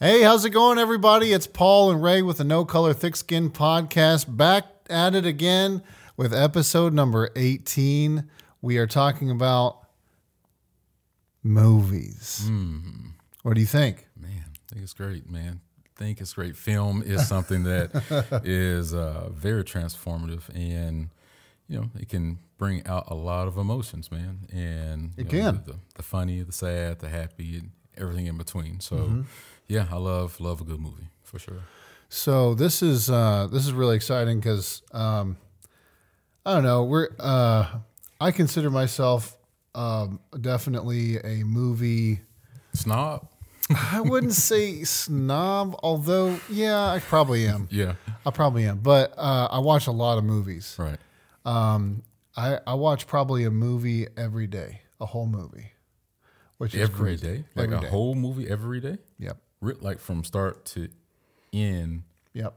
Hey, how's it going, everybody? It's Paul and Rey with the No Color Thick Skin podcast, back at it again with episode number 18. We are talking about movies. What do you think? Man, I think it's great, man. I think it's great. Film is something that is very transformative, and it can bring out a lot of emotions, man. And it can the funny, the sad, the happy, and everything in between. So. Yeah, I love a good movie for sure. So this is really exciting because I don't know, I consider myself definitely a movie snob. I wouldn't say snob, although I probably am. Yeah, I probably am. But I watch a lot of movies. Right. I watch probably a movie every day, a whole movie, which is every crazy. day, like every a day. whole movie every day. Yep. Like from start to end. Yep.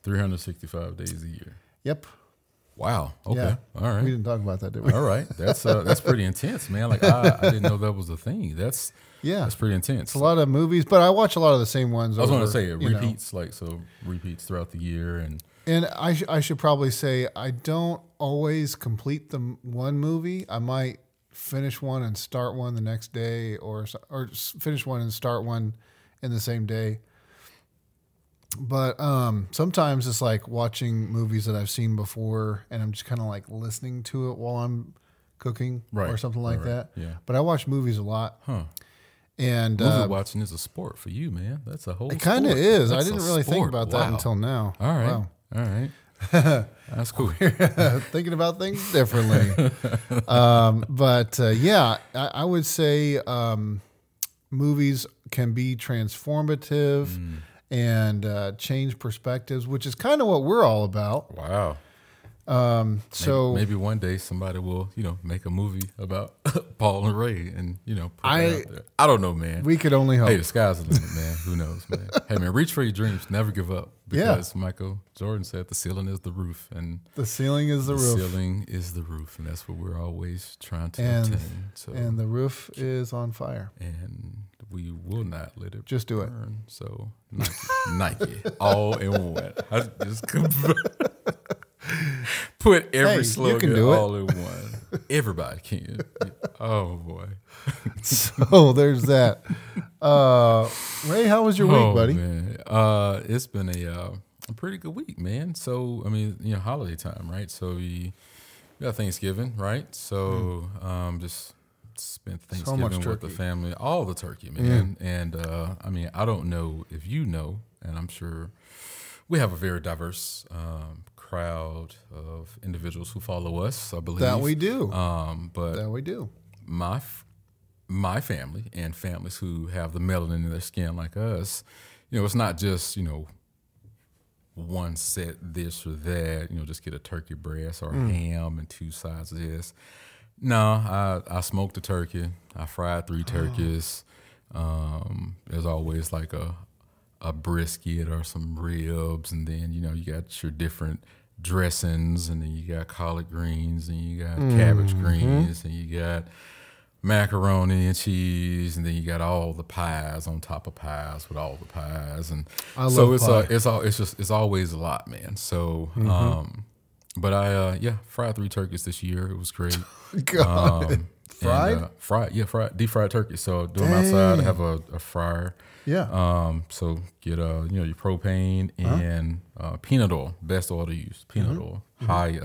365 days a year. Yep. Wow. Okay. Yeah. All right. We didn't talk about that, did we? All right. That's pretty intense, man. Like I didn't know that was a thing. That's pretty intense. It's a lot of movies, but I watch a lot of the same ones. I was going to say it repeats, repeats throughout the year, and I should probably say I don't always complete the one movie. I might finish one and start one the next day, or finish one and start one in the same day. But sometimes it's like watching movies that I've seen before, and I'm just kind of like listening to it while I'm cooking or something like that. Yeah. But I watch movies a lot. Huh. And movie watching is a sport for you, man. That's a whole It kind of is. That's I didn't really think about that until now. All right. Wow. All right. That's cool. Thinking about things differently. I would say movies can be transformative and change perspectives, which is kind of what we're all about. Wow. So maybe one day somebody will, make a movie about Paul and Rey and, put that out there. I don't know, man. We could only hope. Hey, the sky's the limit, man. Who knows, man? Hey, man, reach for your dreams. Never give up. Because Michael Jordan said the ceiling is the roof. And the ceiling is the roof. The ceiling is the roof. And that's what we're always trying to obtain. And the roof is on fire. And we will not let it just do burn. So Nike, all in one. I just put every slogan all in one. Everybody can. Oh boy. So there's that. Ray, how was your week, buddy? Man. It's been a pretty good week, man. So I mean, holiday time, right? So we got Thanksgiving, right? So just spent Thanksgiving with the family, all the turkey, man. And I mean, I don't know if you know, and I'm sure we have a very diverse crowd of individuals who follow us, I believe. That we do. But that we do. My family and families who have the melanin in their skin like us, it's not just, one set this or that, just get a turkey breast or ham and two sides of this. No, I smoked a turkey. I fried 3 turkeys. There's always like a brisket or some ribs, and then you got your different dressings, and then you got collard greens, and you got cabbage greens, and you got macaroni and cheese, and then you got all the pies on top of pies with all the pies, and it's always a lot, man. So but I fried 3 turkeys this year. It was great. God. Fried? Deep fried turkey. So do them outside. I have a fryer. Yeah. So get your propane and peanut oil. Best oil to use. Peanut oil. High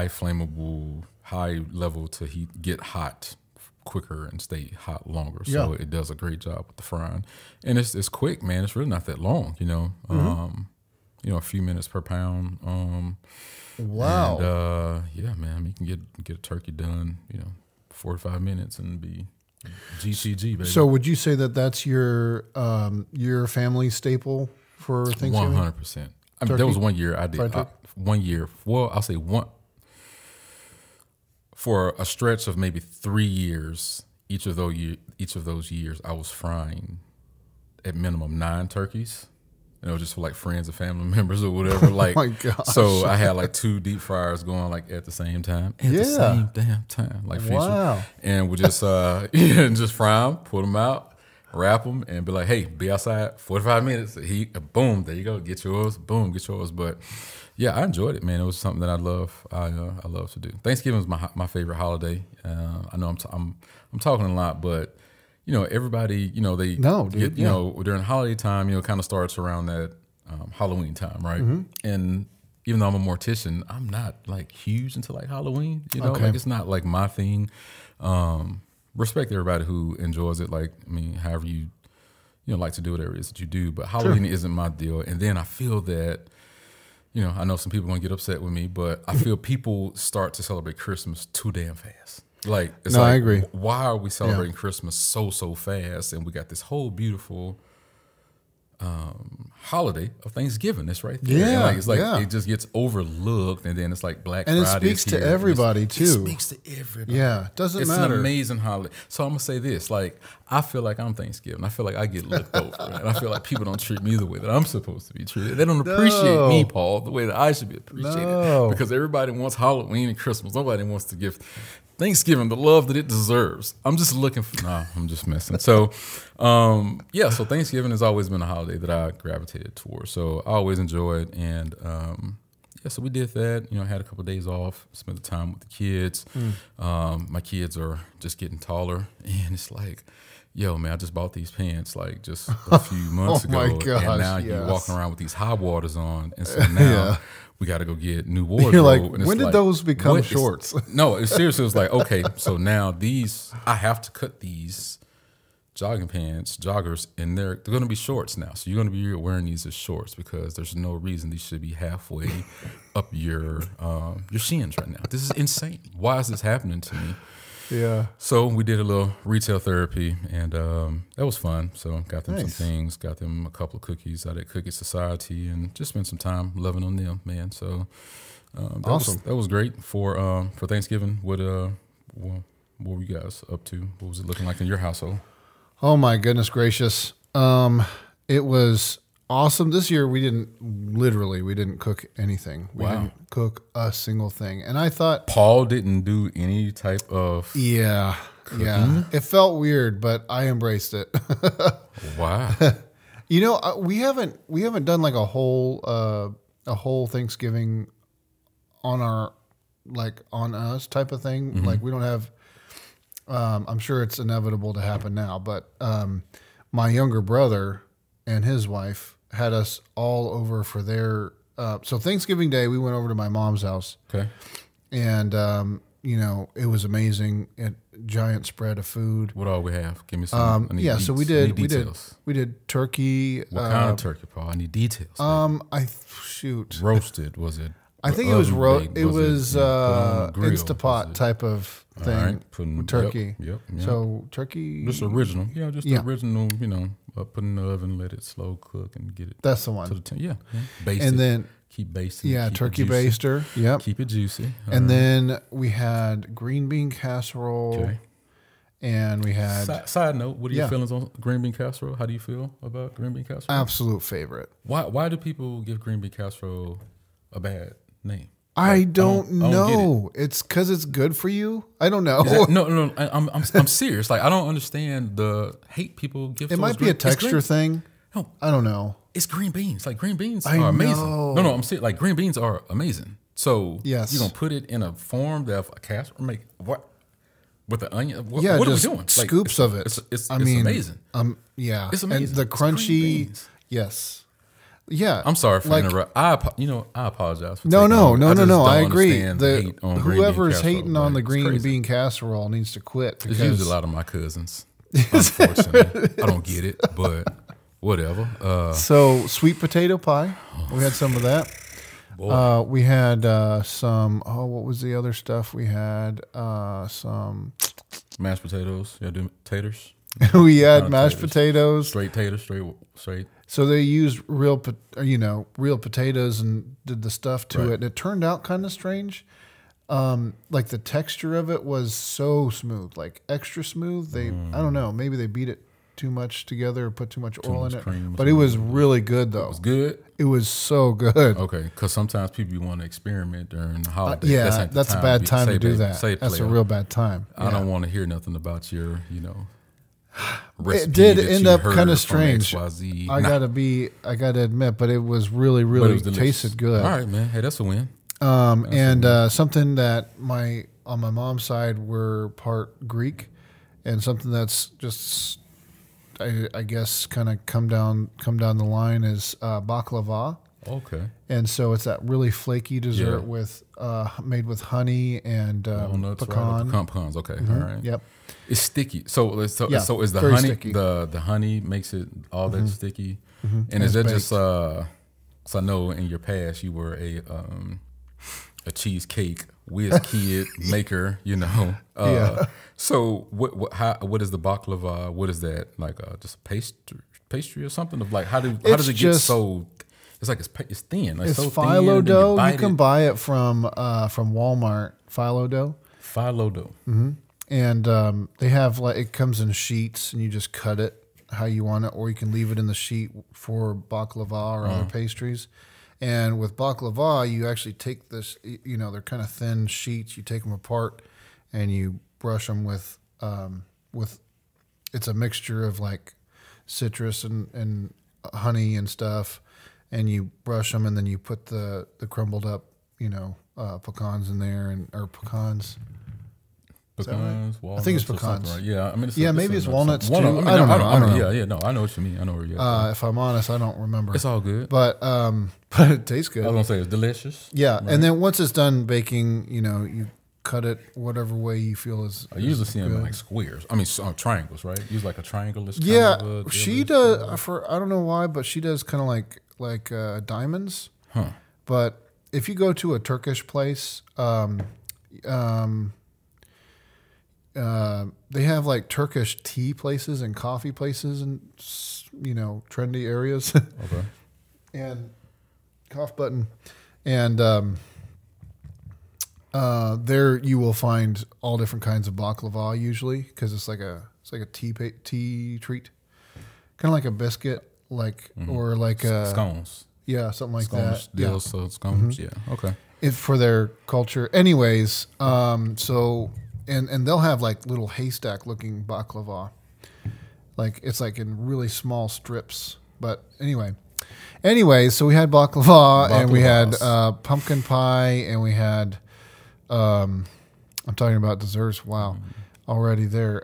flammable, high level to heat, get hot quicker and stay hot longer. So it does a great job with the frying. And it's quick, man. It's really not that long, a few minutes per pound. Wow. And, man, you can get a turkey done, 45 minutes and be GTG, baby. So would you say that that's your family staple for Thanksgiving? 100%. I mean, there was 1 year I did. 1 year. Well, I'll say one. For a stretch of maybe 3 years, each of those years, I was frying at minimum 9 turkeys. Just for like friends and family members or whatever. Like, oh my gosh. So I had like 2 deep fryers going like at the same time. At the same damn time. Like, wow. And we just, just fry them, put them out. wrap them, and be like, hey, be outside 45 minutes. Boom, there you go, get yours. Boom, get yours. But yeah, I enjoyed it, man. It was something that I love. I love to do. Thanksgiving is my favorite holiday. I know I'm talking a lot, but you know, everybody, you know, they you know, during holiday time, you know, kind of starts around that Halloween time, right? And even though I'm a mortician, I'm not like huge into like Halloween. You know, like it's not like my thing. Respect everybody who enjoys it. Like, I mean, however you like to do whatever it is that you do, but Halloween isn't my deal. And then I feel that, you know, I know some people are gonna get upset with me, but I feel people start to celebrate Christmas too damn fast. Like, it's I agree. Why are we celebrating Christmas so fast? And we got this whole beautiful holiday of Thanksgiving that's right there. Yeah, and like, it just gets overlooked, and then it's like Black Friday. And it speaks to everybody too. It speaks to everybody. Yeah, doesn't matter. It's an amazing holiday. So I'm gonna say this: like, I feel like I'm Thanksgiving. I feel like I get looked over, and I feel like people don't treat me the way that I'm supposed to be treated. They don't appreciate me, Paul, the way that I should be appreciated. Because everybody wants Halloween and Christmas. Nobody wants to give Thanksgiving the love that it deserves. I'm just looking for, I'm just messing. So, yeah, so Thanksgiving has always been a holiday that I gravitated towards. So I always enjoy it. And yeah, so we did that, you know, had a couple of days off, spent the time with the kids. My kids are just getting taller, and it's like, yo, man, I just bought these pants like just a few months ago. My gosh, and now you're walking around with these high waters on. And so now we got to go get new wardrobe. You're like, and when did those become shorts? No, it seriously was like, okay, so now I have to cut these jogging pants, joggers, and they're going to be shorts now. So you're going to be wearing these as shorts because there's no reason these should be halfway up your shins right now. This is insane. Why is this happening to me? Yeah. So we did a little retail therapy, and that was fun. So got them some things, got them a couple of cookies out at Cookie Society, and just spent some time loving on them, man. So awesome. That was great for Thanksgiving. What were you guys up to? What was it looking like in your household? Oh my goodness gracious. It was awesome. This year we didn't cook anything. We didn't cook a single thing. And I thought Paul didn't do any type of cooking? Yeah. It felt weird, but I embraced it. Wow. You know, we haven't done like a whole Thanksgiving on us type of thing. Like, we don't have I'm sure it's inevitable to happen now, but my younger brother and his wife had us all over for their so Thanksgiving Day we went over to my mom's house. Okay. And you know, it was amazing. Giant spread of food. What all we have? Give me some. So we did turkey. What kind of turkey, Paul? I need details. Roasted, was it? I think it was Instapot type of thing. Right, turkey. Yep. So turkey. Just original. Yeah, just the original. You know, put in the oven, let it slow cook, and get it. That's the one. To the baste and it. then keep basting. Yeah, turkey baster. Yep. Keep it juicy. And then we had green bean casserole. Okay. And we had side note. What are your feelings on green bean casserole? How do you feel about green bean casserole? Absolute favorite. Why do people give green bean casserole a bad name? I don't know. It's because it's good for you. I don't know. No. I'm serious. Like, I don't understand the hate people give. It might be a texture thing. No, I don't know. It's green beans. Like, green beans are amazing. No, I'm serious. Like, green beans are amazing. So yes, you're gonna put it in a form that a casserole make what with the onion? What are we doing? Like, scoops of it. It's amazing. Yeah, it's amazing. And the crunchy. Yes. Yeah, I'm sorry for interrupting. I apologize. For no. I agree. Whoever's hating on the green bean casserole needs to quit. It's usually a lot of my cousins. Unfortunately, I don't get it, but whatever. So sweet potato pie. We had some of that. We had some. Oh, what was the other stuff? We had some mashed potatoes. Yeah, taters. We had mashed potatoes. Straight taters. Straight. So they used real potatoes and did the stuff to it. And it turned out kind of strange. Like, the texture of it was so smooth, like extra smooth. I don't know, maybe they beat it too much together or put too much oil in it. But it was really good, though. It was good? It was so good. Okay, because sometimes people want to experiment during the holidays. That's a bad time to do that. That's a real bad time. I don't want to hear nothing about your, recipe It did that end you up heard kind from of strange. XYZ? I gotta admit, but it was really, But it really was delicious. tasted good. All right, man. Hey, that's a win. And something that on my mom's side we're part Greek, and something that's just I guess kind of come down the line is baklava. Okay. And so it's that really flaky dessert Yeah. with made with honey and Walnuts, pecan. right? Pecans. Okay. All right. Yep. It's sticky. So is the very honey sticky. the honey makes it all that sticky? And it's is that baked. just so I know in your past you were a cheesecake whiz kid maker, you know. Yeah. So what is the baklava? What is that, like? Just a pastry or something of like how does it get so? It's like it's thin. Like It's so phyllo thin, dough. and You can buy it from Walmart. Phyllo dough. phyllo dough. And they have it comes in sheets, and you just cut it how you want it, or you can leave it in the sheet for baklava or other pastries. And with baklava, you actually take this, they're kind of thin sheets. You take them apart, and you brush them with it's a mixture of like citrus and honey and stuff, and you brush them, and then you put the crumbled up, pecans in there or pecans. Pecans, right? walnuts. I think it's or something, pecans. right? Yeah, I mean, Maybe it's walnuts too. I I don't know. Yeah, yeah, no, I know what you mean. I know where you're at. If I'm honest, I don't remember. It's all good. But it tastes good. I was gonna say it's delicious. Yeah, right? and then once it's done baking, you cut it whatever way you feel is. I usually see them in like squares. I mean, triangles, right? Use like a triangle. Yeah, she does. I don't know why, but she does kind of like diamonds. Huh. But if you go to a Turkish place, they have like Turkish tea places and coffee places and trendy areas. Okay. And cough button, and there you will find all different kinds of baklava usually, because it's like a tea treat, kind of like a biscuit, or like scones. Yeah, something like Scones, that. Yeah. So scones. Yeah. Okay. It for their culture. Anyways, so and they'll have like little haystack looking baklava. Like it's like in really small strips. But anyway, so we had baklava and we had pumpkin pie and we had I'm talking about desserts. Wow. Already there.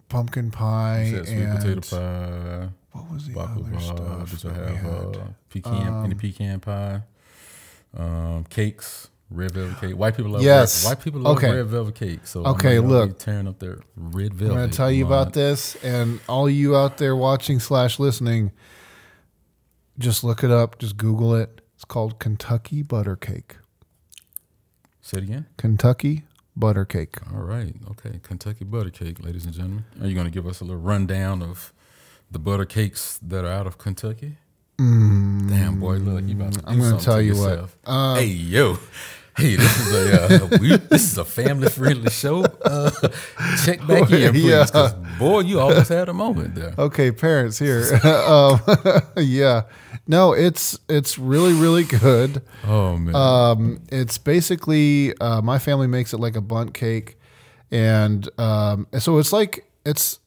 Pumpkin pie You said sweet and potato pie. what was the Baklava. other stuff? Did you that we have had? pecan? Any pecan pie? Cakes, red velvet cake. White people love Yes. white people love Okay. red velvet cake. So Okay, I'll look. be tearing up their red I'm velvet. going to tell you about this, and all you out there watching / listening, just look it up. Just Google it. It's called Kentucky butter cake. Say it again. Kentucky butter cake. All right. Okay. Kentucky butter cake, ladies and gentlemen. Are you going to give us a little rundown of the butter cakes that are out of Kentucky? Damn, boy, look, you about to do I'm going to tell you yourself. what. Hey, yo. Hey, this is a family-friendly show. Check back in, please. Yeah. 'Cause, boy, you almost had a moment there. Okay, parents here. Yeah. No, it's really, really good. Oh, man. It's basically my family makes it like a bundt cake, and so it's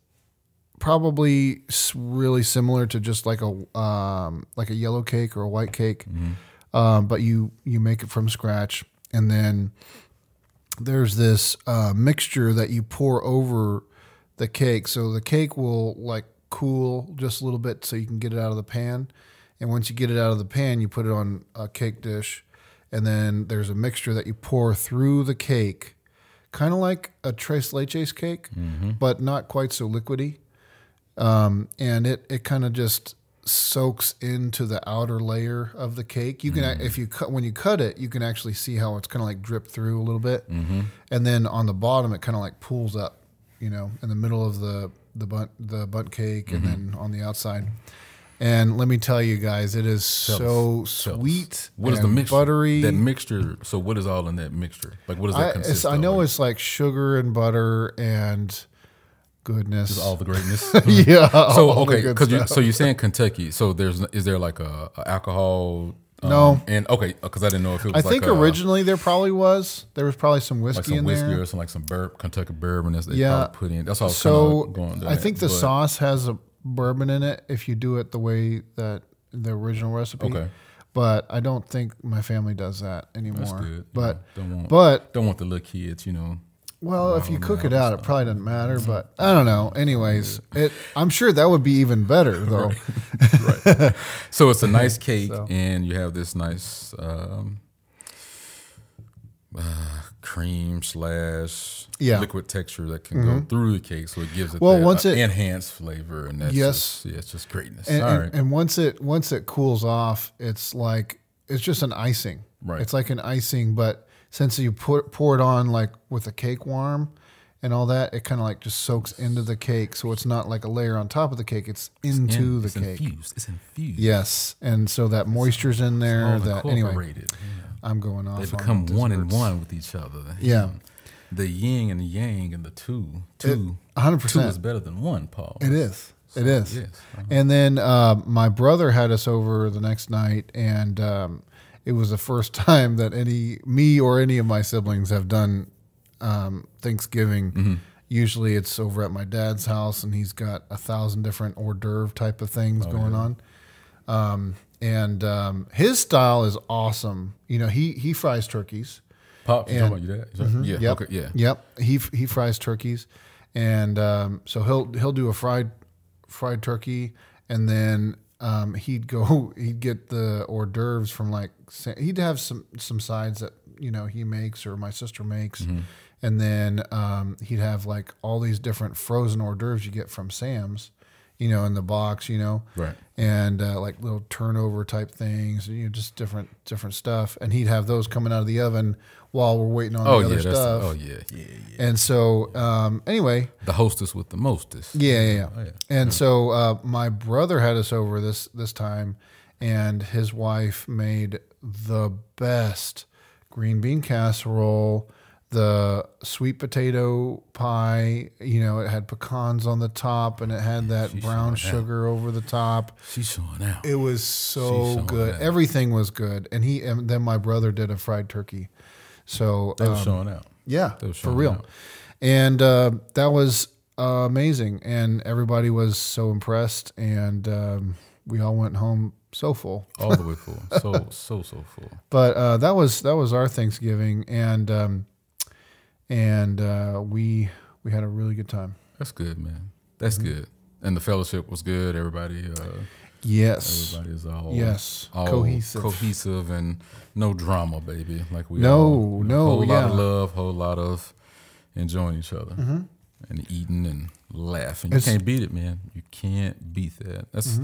probably really similar to just like a yellow cake or a white cake, but you make it from scratch, and then there's this mixture that you pour over the cake, so the cake will like cool just a little bit so you can get it out of the pan. And once you get it out of the pan, you put it on a cake dish, and then there's a mixture that you pour through the cake, kind of like a tres leches cake, but not quite so liquidy. And it kind of just soaks into the outer layer of the cake. You can when you cut it, you can actually see how it's kind of like drip through a little bit, and then on the bottom it kind of like pulls up, in the middle of the bundt cake, and then on the outside. And let me tell you guys, it is sweet. What is the mixture? Buttery. That mixture. So what is all in that mixture? Like what does that consist of? I know it's like sugar and butter and goodness. Just all the greatness. Yeah. So all the okay, good because stuff. so you're saying Kentucky. So is there like a alcohol No. And okay, because I didn't know if it was. I think originally there was probably some whiskey like some in whiskey there. or some like some Kentucky bourbon that they Yeah. probably put in. That's all. So going down I think the but- sauce has a bourbon in it if you do it the way that the original recipe. Okay. But I don't think my family does that anymore. That's good. But Yeah, don't want the little kids, well, if you cook it out, it probably doesn't matter. But I don't know. Anyways, I'm sure that would be even better though. Right. So it's a nice cake, So. and you have this nice cream / liquid texture that can go through the cake, so it gives it that enhanced flavor, and that's it's just greatness. And once it cools off, it's just an icing. Right. It's like an icing, but since you pour it on like with a cake warm and all that, it kind of like just soaks into the cake, so it's not like a layer on top of the cake. It's into the cake. It's infused. Yes, and so that moisture's in there. Anyway, incorporated. I'm going off. They become one and one with each other. Yeah. The yin and the yang and the two. 100%. Two is better than one, Paul. It is. So, it is. Yes. And then my brother had us over the next night, and it was the first time that me or any of my siblings have done Thanksgiving. Mm-hmm. Usually it's over at my dad's house, and he's got 1,000 different hors d'oeuvre type of things going on. And his style is awesome. He fries turkeys. Pop, you talking about your dad? Yeah. Yep, Okay. Yeah. Yep. He fries turkeys, and so he'll do a fried turkey, and then he'd get the hors d'oeuvres from he'd have some sides that he makes or my sister makes, and then he'd have like all these different frozen hors d'oeuvres you get from Sam's, in the box, Right. and like little turnover type things, just different stuff, and he'd have those coming out of the oven while we're waiting on the other stuff. Yeah. And so anyway, The hostess with the mostest. yeah. Oh, yeah. And so my brother had us over this time, and his wife made the best green bean casserole, the sweet potato pie. It had pecans on the top, and it had that brown sugar over the top. She's showing out. It was so good. out. Everything was good. And then my brother did a fried turkey. So They were showing out. yeah, They were for showing real. out. And that was amazing. And everybody was so impressed. And we all went home so full. All the way full. So full. But that was our Thanksgiving. And we had a really good time. That's good, man. That's good. And the fellowship was good. Everybody Yes. everybody is all cohesive and no drama, baby. Like we all, whole lot of love, whole lot of enjoying each other and eating and laughing. You can't beat it, man. You can't beat that. That's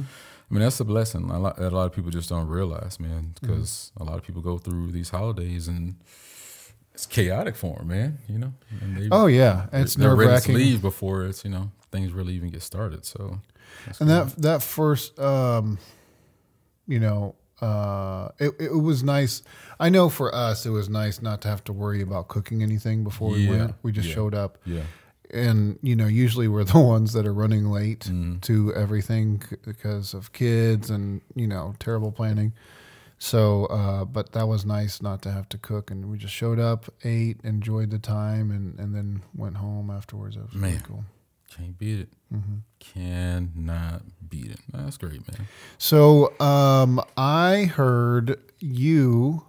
that's a blessing that a lot of people just don't realize, man, because a lot of people go through these holidays and it's chaotic for them, man. And they, it's they're ready to nerve-wracking. leave before it's things really even get started. So, And that first, it was nice. I know for us, it was nice not to have to worry about cooking anything before we went. We just showed up. Yeah. And, usually we're the ones that are running late to everything because of kids and, terrible planning. So, but that was nice not to have to cook. And we just showed up, ate, enjoyed the time, and then went home afterwards. That was really cool. Can't beat it. Cannot beat it. That's great, man. So I heard you.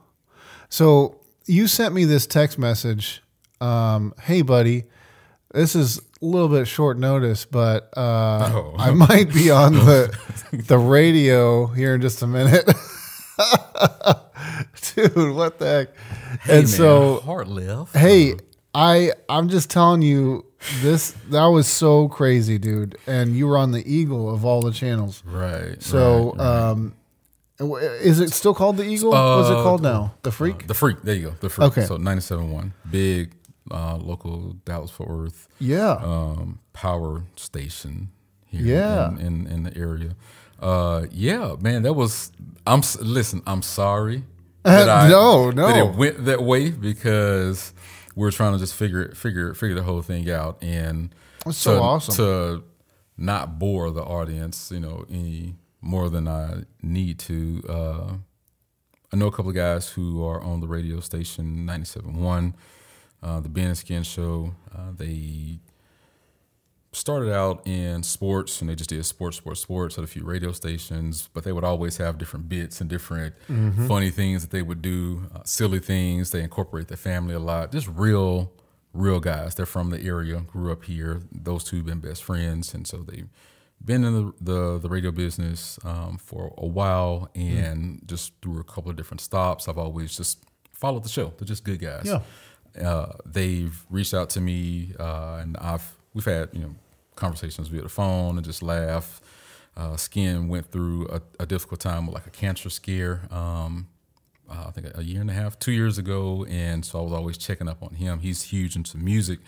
So you sent me this text message. Hey, buddy, this is a little bit short notice, but I might be on the radio here in just a minute. Dude, what the heck? Hey, and man, so, heart left. Hey, I'm just telling you, that was so crazy, dude. And you were on the Eagle of all the channels. Right. So, right. Is it still called the Eagle? What's it called now? The Freak? The Freak. There you go. The Freak. Okay. So 97.1. Big local Dallas-Fort Worth. Yeah. Power station here in the area. Yeah, man, that was. I'm sorry. That it went that way because we're trying to just figure the whole thing out, and that's so awesome to not bore the audience, any more than I need to. I know a couple of guys who are on the radio station 97.1, the Ben and Skin show. They started out in sports, and they just did sports at a few radio stations, but they would always have different bits and different funny things that they would do, silly things. They incorporate their family a lot. Just real guys. They're from the area, grew up here. Those two have been best friends, and so they've been in the radio business for a while, and just through a couple of different stops, I've always just followed the show. They're just good guys. Yeah. They've reached out to me, and we've had conversations via the phone and just laugh. Skin went through a difficult time with like a cancer scare, I think a year and a half, 2 years ago. And so I was always checking up on him. He's huge into music.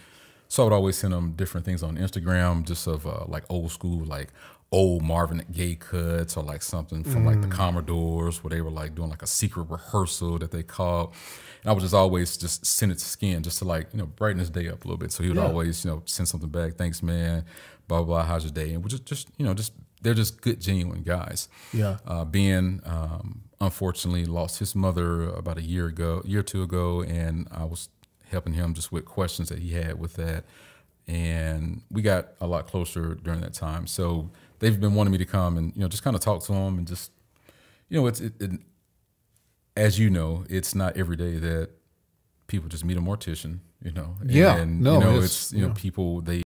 So I would always send him different things on Instagram, just of like old school, like old Marvin Gaye cuts, or like something from like the Commodores, where they were like doing like a secret rehearsal that they called. And I would just always just send it to Skin just to like, brighten his day up a little bit. So he would always, send something back. Thanks, man. Blah, blah, blah. How's your day? And we just they're just good, genuine guys. Yeah. Ben, unfortunately, lost his mother about a year or two ago. And I was helping him just with questions that he had with that. And we got a lot closer during that time. So they've been wanting me to come and, just kind of talk to him and just, as you know, it's not every day that people just meet a mortician, Yeah. And, No, it's people, they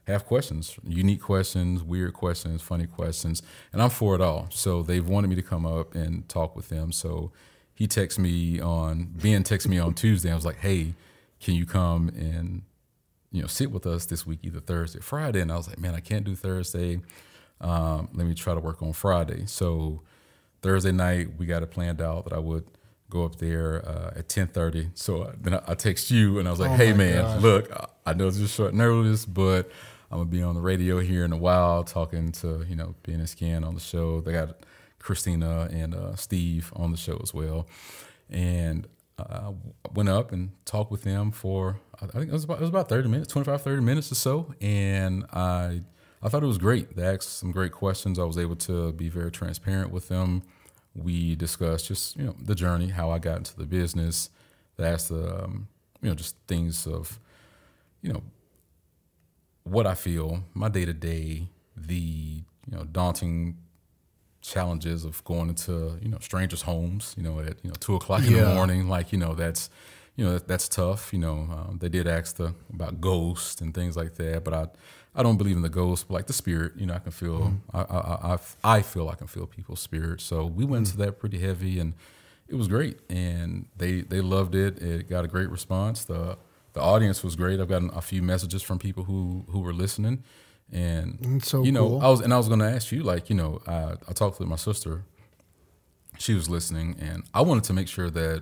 have questions, unique questions, weird questions, funny questions, and I'm for it all. So they've wanted me to come up and talk with them. So Ben texted me on Tuesday. I was like, hey, can you come and, sit with us this week, either Thursday or Friday? And I was like, man, I can't do Thursday. Let me try to work on Friday. So Thursday night, we got it planned out that I would go up there at 10:30. So then I text you, and I was like, hey, man, gosh. look, I know this is short notice, but I'm going to be on the radio here in a while talking to, Ben and Skin on the show. They got Christina and Steve on the show as well. And I went up and talked with them for, I think it was about 30 minutes, 25, 30 minutes or so. And I thought it was great. They asked some great questions. I was able to be very transparent with them. We discussed just, the journey, how I got into the business. They asked, just things of, what I feel, my day-to-day, the, daunting challenges of going into, strangers' homes, at 2 o'clock in the morning. Like, that's tough. They did ask about ghosts and things like that, but I don't believe in the ghost, but like the spirit, I can feel, I feel I can feel people's spirit. So we went into that pretty heavy, and it was great. And they loved it. It got a great response. The audience was great. I've gotten a few messages from people who were listening. And, It's so cool. cool. I was going to ask you, like, I talked with my sister. She was listening, and I wanted to make sure that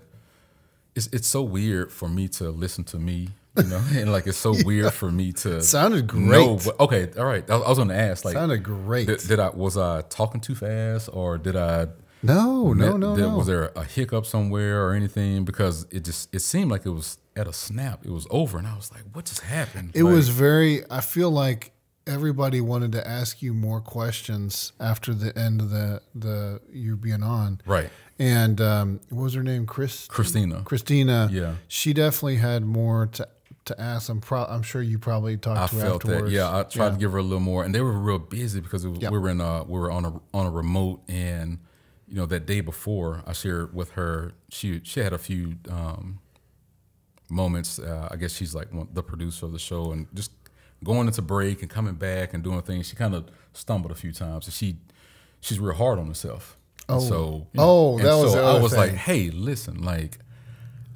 it's so weird for me to listen to me, and like it's so weird for me to Sounded great. know, okay, all right. I was going to ask, like, Sounded great. was I talking too fast, or did I? No. Was there a hiccup somewhere or anything? Because it seemed like it was at a snap. It was over, and I was like, what just happened? It was I feel like everybody wanted to ask you more questions after the end of the you being on. Right. And what was her name? Christina. Yeah. She definitely had more to ask. I'm sure you probably talked to her felt afterwards. that. Yeah, I tried to give her a little more, and they were real busy because we were on a remote, and that day before I shared with her, she had a few moments. I guess she's like the producer of the show, and just going into break and coming back and doing things, she kind of stumbled a few times, and she's real hard on herself. Oh, so I was like, hey, listen, like,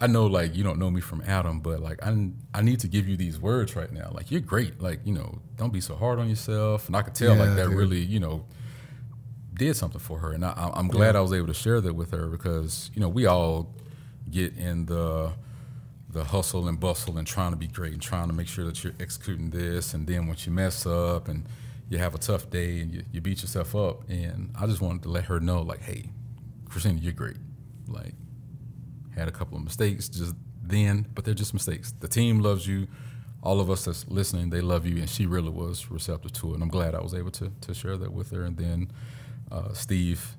I know, like, you don't know me from Adam, but like, I need to give you these words right now. Like, you're great. Like, don't be so hard on yourself. And I could tell like that really, did something for her. And I'm glad I was able to share that with her, because, we all get in the hustle and bustle and trying to be great and trying to make sure that you're executing this. And then once you mess up and you have a tough day and you beat yourself up. And I just wanted to let her know, like, hey, Christina, you're great. Like, had a couple of mistakes just then, but they're just mistakes. The team loves you. All of us that's listening, they love you. And she really was receptive to it. And I'm glad I was able to share that with her. And then Steve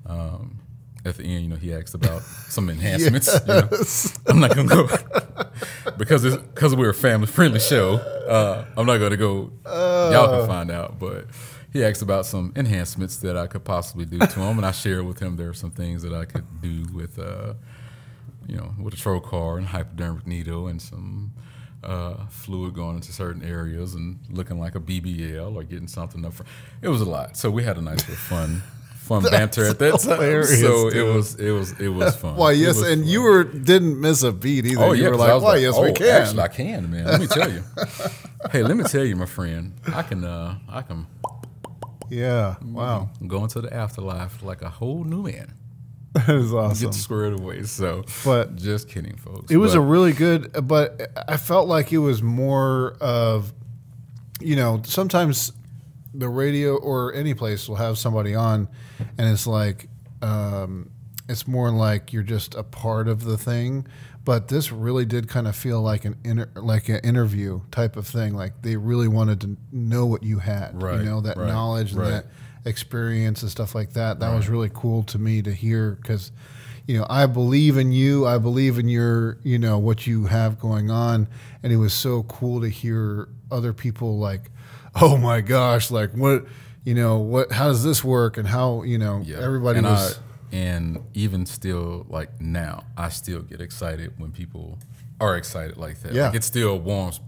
at the end, you know, he asked about some enhancements. You know? I'm not gonna go because we're a family friendly show. I'm not gonna go. Y'all can find out, but he asked about some enhancements that I could possibly do to him, and I shared with him there are some things that I could do with, you know, with a trocar and hypodermic needle and some fluid going into certain areas and looking like a BBL or getting something up. It was a lot, so we had a nice little fun banter at that time. So it was fun. Why, yes, and fun. You didn't miss a beat either. Oh, yeah, you were like, why, yes, we can. Actually, I can, man. Let me tell you. Hey, let me tell you, my friend. I can. Yeah. Wow. Go into the afterlife like a whole new man. That is awesome. Get squared away. So, but just kidding, folks. It was a really good, but I felt like it was more of, you know, sometimes the radio or any place will have somebody on, and it's like, it's more like you're just a part of the thing. But this really did kind of feel like an interview type of thing. Like they really wanted to know what you had, right, you know, that knowledge and that experience and stuff like that. That was really cool to me to hear because, you know, I believe in you. I believe in your, you know, what you have going on. And it was so cool to hear other people like, oh my gosh, like what, you know, how does this work? And how, you know, everybody was. And even still, like now, I still get excited when people are excited like that. Yeah. Like it still warms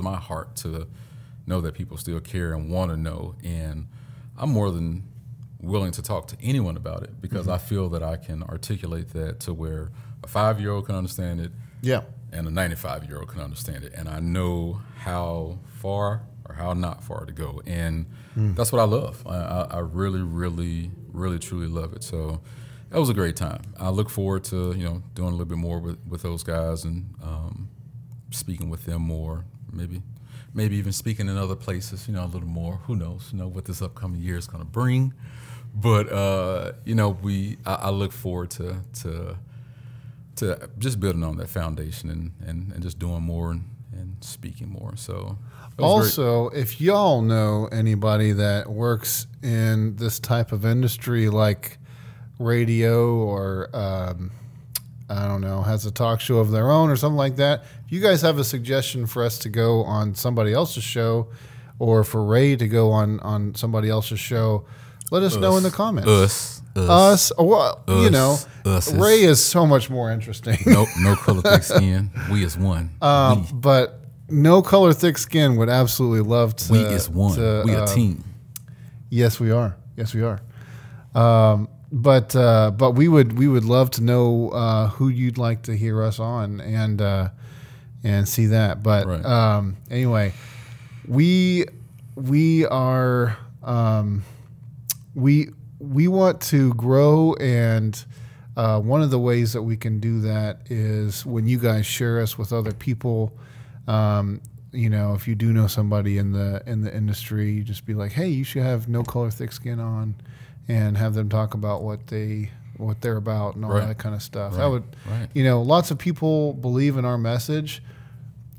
my heart to know that people still care and want to know. And I'm more than willing to talk to anyone about it because I feel that I can articulate that to where a 5-year-old can understand it. Yeah. And a 95-year-old can understand it. And I know how far or how not far to go. And that's what I love. I really, really, really, truly love it. So that was a great time. I look forward to, you know, doing a little bit more with those guys and speaking with them more, maybe even speaking in other places, you know, a little more. Who knows, you know, what this upcoming year is going to bring. But, you know, I look forward to just building on that foundation and just doing more and speaking more. So also, if y'all know anybody that works in this type of industry like radio or I don't know, has a talk show of their own or something like that, if you guys have a suggestion for us to go on somebody else's show or for Ray to go on somebody else's show, let us know in the comments. Us. Well, you know, Ray is so much more interesting. No color, thick skin. We is one. But no color, thick skin would absolutely love to. We is one. We a team. Yes, we are. Yes, we are. But we would love to know who you'd like to hear us on and see that. But anyway, we are we want to grow, and one of the ways that we can do that is when you guys share us with other people. You know, if you do know somebody in the industry, you just be like, hey, you should have no color, thick skin on, and have them talk about what they're about and all that kind of stuff. That would, you know, lots of people believe in our message.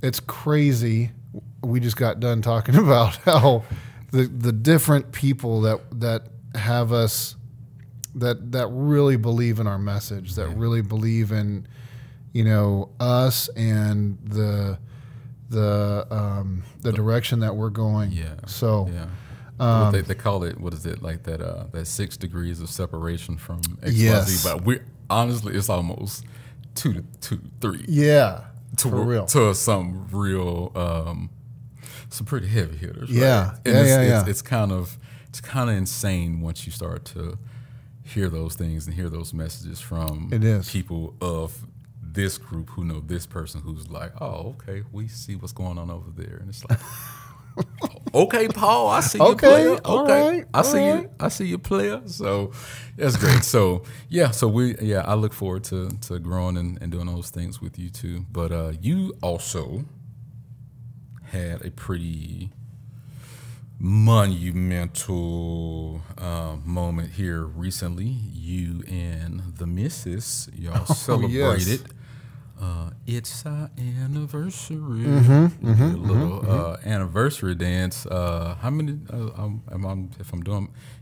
It's crazy. We just got done talking about how the different people that have us that really believe in our message, that really believe in, you know, us and the direction that we're going. Yeah. So. Yeah. They call it, what is it, like that 6 degrees of separation from XYZ. Yes. But honestly, it's almost 2 to 3. Yeah, for real. To some real, some pretty heavy hitters. Yeah, right? And it's kind of insane once you start to hear those things and hear those messages from people of this group who know this person who's like, oh, okay, we see what's going on over there, and it's like. Okay, Paul, I see you, player. Okay, all right, I see you, player. So that's great. So I look forward to growing and doing those things with you too. But you also had a pretty monumental moment here recently. You and the missus, y'all celebrated It's our anniversary. A little anniversary dance. How many?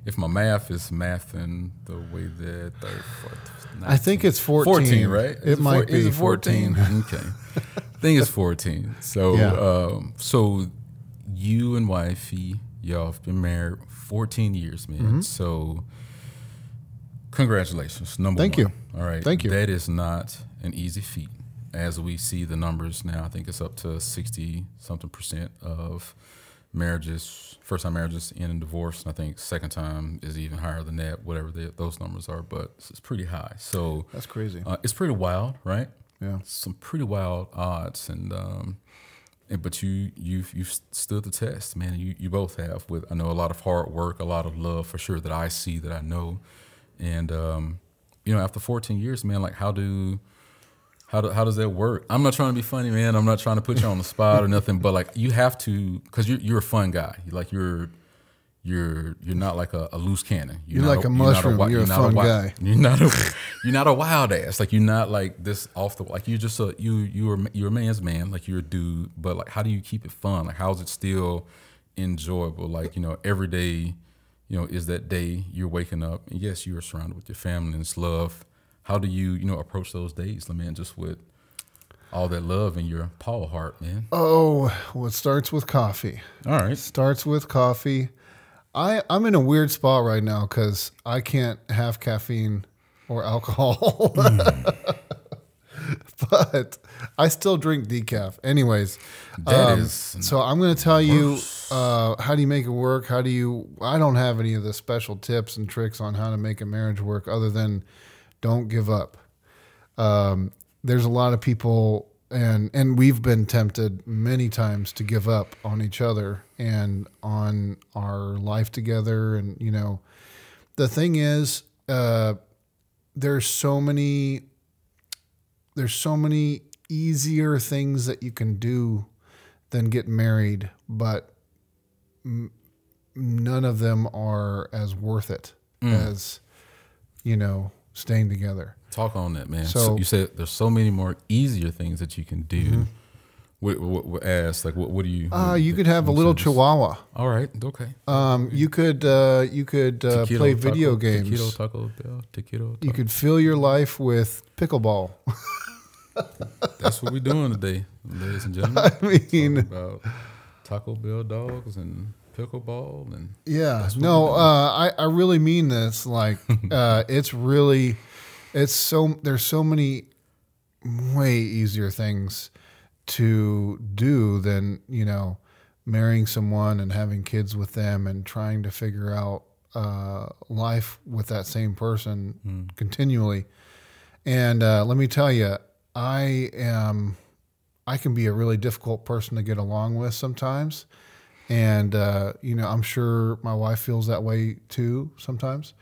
If my math is mathing the way that I think it's 14. 14, right? It might be 14. Okay, I think it's 14. So, so you and wifey, y'all have been married 14 years, man. So, congratulations, number one. Thank you. All right, thank you. That is not an easy feat. As we see the numbers now, I think it's up to 60-something% of marriages, first-time marriages end in divorce. And I think second time is even higher than that, whatever those numbers are. But it's pretty high. So that's crazy. It's pretty wild, right? Yeah, some pretty wild odds. But you've stood the test, man. You both have. With I know a lot of hard work, a lot of love for sure that I see, that I know. And after 14 years, man, like how does that work? I'm not trying to be funny, man. I'm not trying to put you on the spot or nothing, but like you have to, because you're a fun guy. Like you're not like a loose cannon. You're like a mushroom. You're a fun guy. You're not a wild ass. Like you're not like this off the, like you're just you're a man's man. Like you're a dude, but like how do you keep it fun? Like how is it still enjoyable? Like every day, is that day you're waking up and yes, you are surrounded with your family and it's love. How do you, approach those days, man, just with all that love in your Paul heart, man? Oh, well, it starts with coffee. All right. Starts with coffee. I'm in a weird spot right now because I can't have caffeine or alcohol. But I still drink decaf. Anyways, so I'm going to tell you how do you make it work? I don't have any of the special tips and tricks on how to make a marriage work other than don't give up. There's a lot of people, and we've been tempted many times to give up on each other and on our life together. And, the thing is, there's so many easier things that you can do than get married, but none of them are as worth it as, staying together. Talk on that, man. So you said there's so many more easier things that you can do. What do you? You could have a little chihuahua. All right, okay. You could play video games. Taquito, Taco Bell, Taquito. You could fill your life with pickleball. That's what we're doing today, ladies and gentlemen. I mean, about Taco Bell dogs and pickleball and I really mean this. Like, there's so many way easier things to do than marrying someone and having kids with them and trying to figure out life with that same person continually. And let me tell you, I can be a really difficult person to get along with sometimes. And, I'm sure my wife feels that way too sometimes.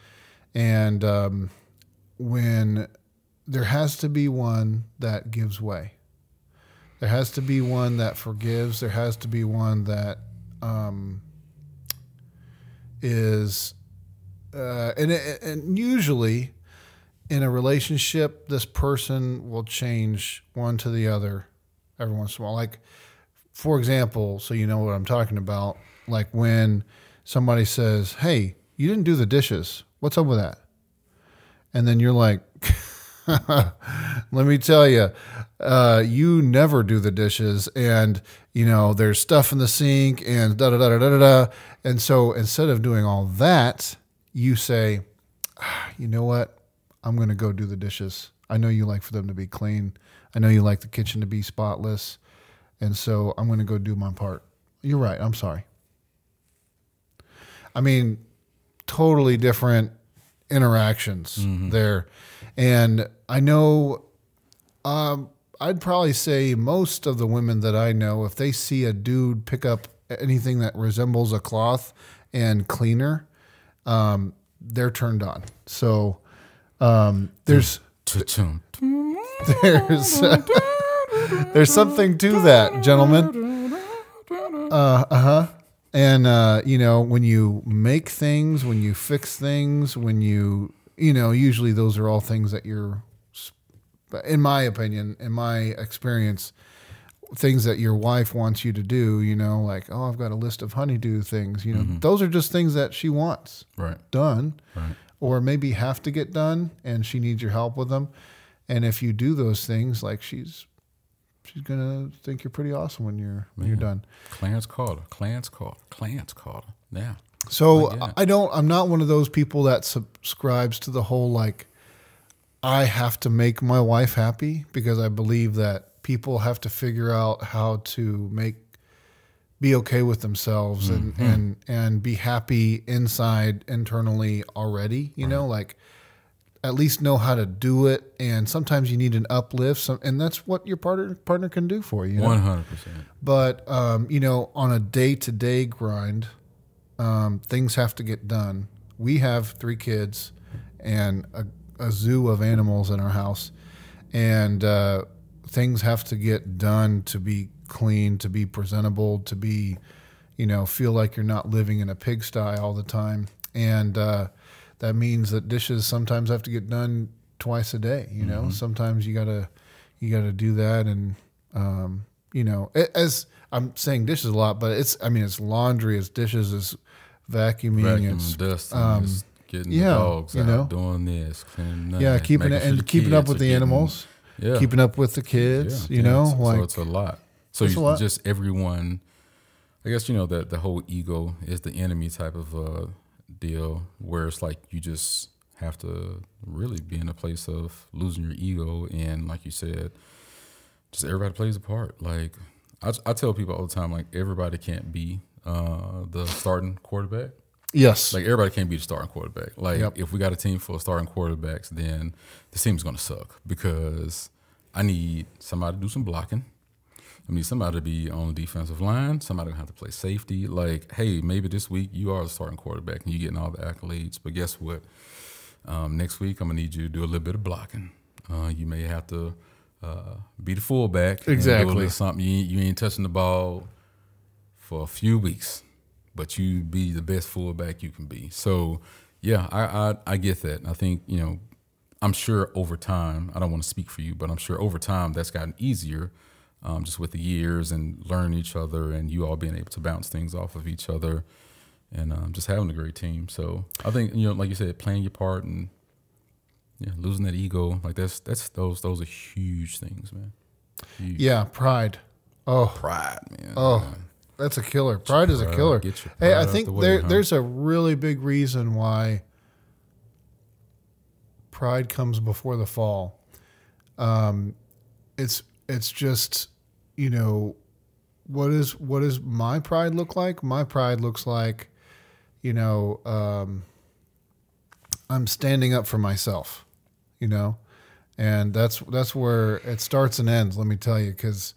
And when there has to be one that gives way, there has to be one that forgives, there has to be one that is, and usually in a relationship, this person will change one to the other every once in a while. Like, for example, so you know what I'm talking about, like when somebody says, hey, you didn't do the dishes. What's up with that? And then you're like, let me tell you, you never do the dishes. And, there's stuff in the sink and da-da-da-da-da-da. And so instead of doing all that, you say, you know what? I'm going to go do the dishes. I know you like for them to be clean. I know you like the kitchen to be spotless. And so I'm going to go do my part. You're right. I'm sorry. I mean, totally different interactions there. And I know, I'd probably say most of the women that I know, if they see a dude pick up anything that resembles a cloth and cleaner, they're turned on. So there's something to that, gentlemen. And when you make things, when you fix things, when usually those are all things that you're but in my opinion, in my experience, things that your wife wants you to do, you know, like, oh, I've got a list of honeydew things, you know, those are just things that she wants done, or maybe have to get done, and she needs your help with them. And if you do those things, like she's gonna think you're pretty awesome when you're done. Clarence Carter. Yeah. So I'm not one of those people that subscribes to the whole, like, I have to make my wife happy, because I believe that people have to figure out how to be okay with themselves and be happy internally already, you know, like at least know how to do it. And sometimes you need an uplift, and that's what your partner can do for you. 100%. But, you know, on a day-to-day grind, things have to get done. We have 3 kids and a zoo of animals in our house, and things have to get done to be clean, to be presentable, to be, you know, feel like you're not living in a pigsty all the time. And that means that dishes sometimes have to get done twice a day. You know, sometimes you gotta do that. And you know, as I'm saying dishes a lot, but it's laundry, it's dishes, it's vacuuming, it's dusting, it's getting the dogs out, doing this, cleaning that, keeping up with the animals. Yeah. Keeping up with the kids, you know, so it's a lot. So just everyone, I guess, you know, that the whole ego is the enemy type of deal, where it's like you just have to really be in a place of losing your ego. And like you said, just everybody plays a part. Like I tell people all the time, like, everybody can't be the starting quarterback. Yes. Like, everybody can't be the starting quarterback. Like, if we got a team full of starting quarterbacks, then the team's going to suck, because I need somebody to do some blocking. I need somebody to be on the defensive line. Somebody going to have to play safety. Like, hey, maybe this week you are the starting quarterback and you're getting all the accolades, but guess what? Next week I'm going to need you to do a little bit of blocking. You may have to be the fullback. Exactly. And do a little something. You ain't touching the ball for a few weeks, but you be the best fullback you can be. So, yeah, I get that. I think, you know, I'm sure over time, I don't want to speak for you, but I'm sure over time that's gotten easier, just with the years and learning each other, and you all being able to bounce things off of each other, and just having a great team. So I think, you know, like you said, playing your part and losing that ego, like those are huge things, man. Huge. Yeah, pride. Oh, pride, man. Oh. Man. That's a killer. Pride is a killer. Hey, I think there's a really big reason why pride comes before the fall. It's just, you know, what does my pride look like? My pride looks like, you know, I'm standing up for myself, you know, and that's where it starts and ends. Let me tell you, because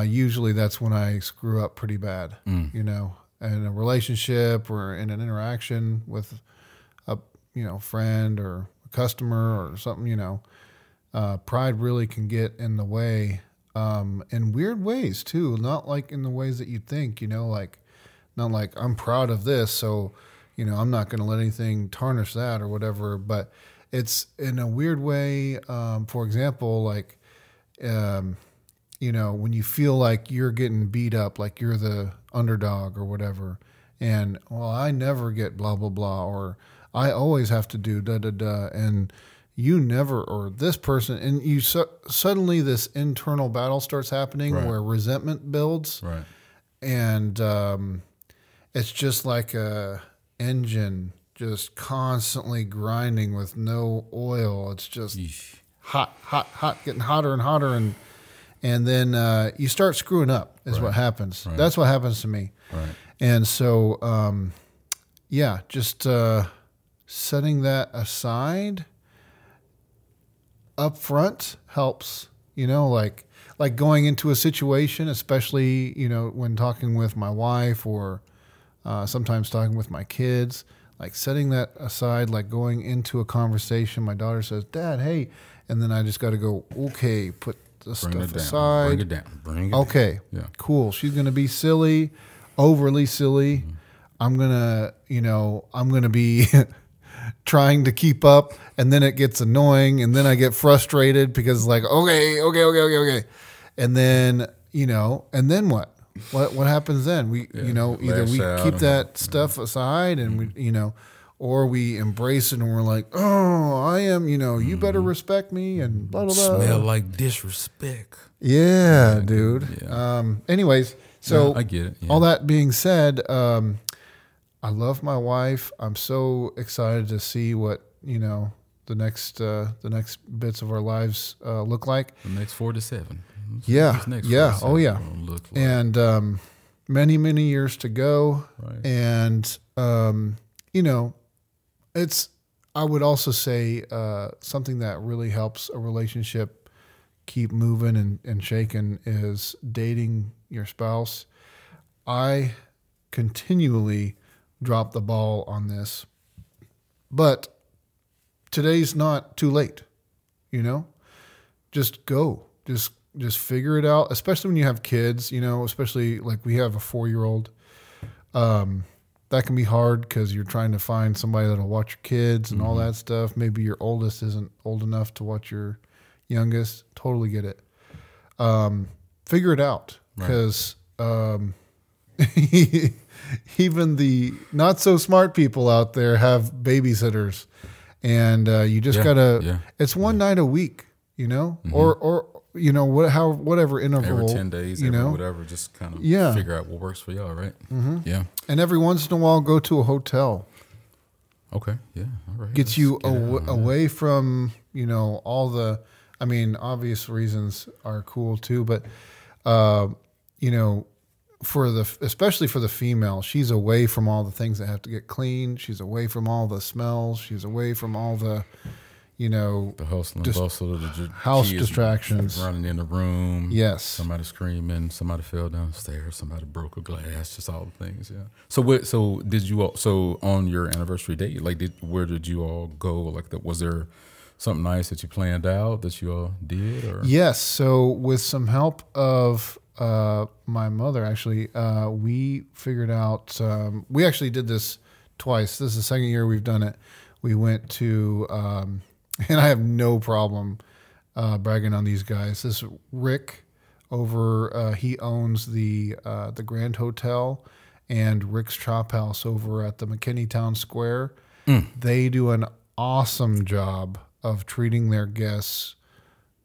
usually that's when I screw up pretty bad, you know, in a relationship or in an interaction with a, you know, friend or a customer or something, you know. Pride really can get in the way, in weird ways too. Not like in the ways that you'd think, you know, like, not like I'm proud of this, so, you know, I'm not going to let anything tarnish that or whatever. But it's in a weird way. For example, like, you know, when you feel like you're getting beat up, like you're the underdog or whatever, and, well, I never get blah, blah, blah, or I always have to do da, da, da, and you never, or this person, and you suddenly this internal battle starts happening where resentment builds. Right. And it's just like a engine just constantly grinding with no oil. It's just hot, getting hotter and hotter, and then you start screwing up is what happens. Right. That's what happens to me. Right. And so, just setting that aside up front helps, you know, like going into a situation, especially, you know, when talking with my wife or sometimes talking with my kids, like setting that aside, like going into a conversation. My daughter says, "Dad, hey," and then I just got to go, okay, put the stuff aside. Bring it down. Bring it okay, down. Yeah. Cool. She's going to be silly, overly silly. I'm going to be trying to keep up, and then it gets annoying, and then I get frustrated because like, okay. And then, and then what? What happens then? We, either we keep that stuff aside and we, or we embrace it and we're like, oh, I am, you better respect me and blah, blah, blah. Smell like disrespect. Yeah, dude. Yeah. Anyways, so I get it. Yeah. All that being said, I love my wife. I'm so excited to see what, the next bits of our lives look like. The next 4 to 7. Yeah. Yeah. Oh yeah. Like. And many, many years to go. Right. And I would also say something that really helps a relationship keep moving and shaking is dating your spouse. I continually drop the ball on this, but today's not too late, just go, just figure it out, especially when you have kids, especially like we have a 4-year-old. That can be hard because you're trying to find somebody that'll watch your kids and all that stuff. Maybe your oldest isn't old enough to watch your youngest. Totally get it. Figure it out because even the not so smart people out there have babysitters, and you just gotta. Yeah. It's one night a week, or whatever interval. Every 10 days, whatever. Just kind of figure out what works for y'all, right? Mm-hmm. Yeah. And every once in a while, go to a hotel. Okay. Yeah. All right. Gets you away from all the. I mean, obvious reasons are cool too, but especially for the female, she's away from all the things that have to get cleaned. She's away from all the smells. She's away from all the, the hustle and bustle of the house distractions, running in the room. Yes, somebody screaming, somebody fell downstairs, somebody broke a glass, just all the things. Yeah. So did you all? So on your anniversary date, like, where did you all go? Like, was there something nice that you planned out that you all did? Or? Yes. So with some help of my mother, actually, we figured out. We actually did this twice. This is the second year we've done it. We went to, and I have no problem bragging on these guys. This Rick over, he owns the Grand Hotel and Rick's Chop House over at the McKinney Town Square. They do an awesome job of treating their guests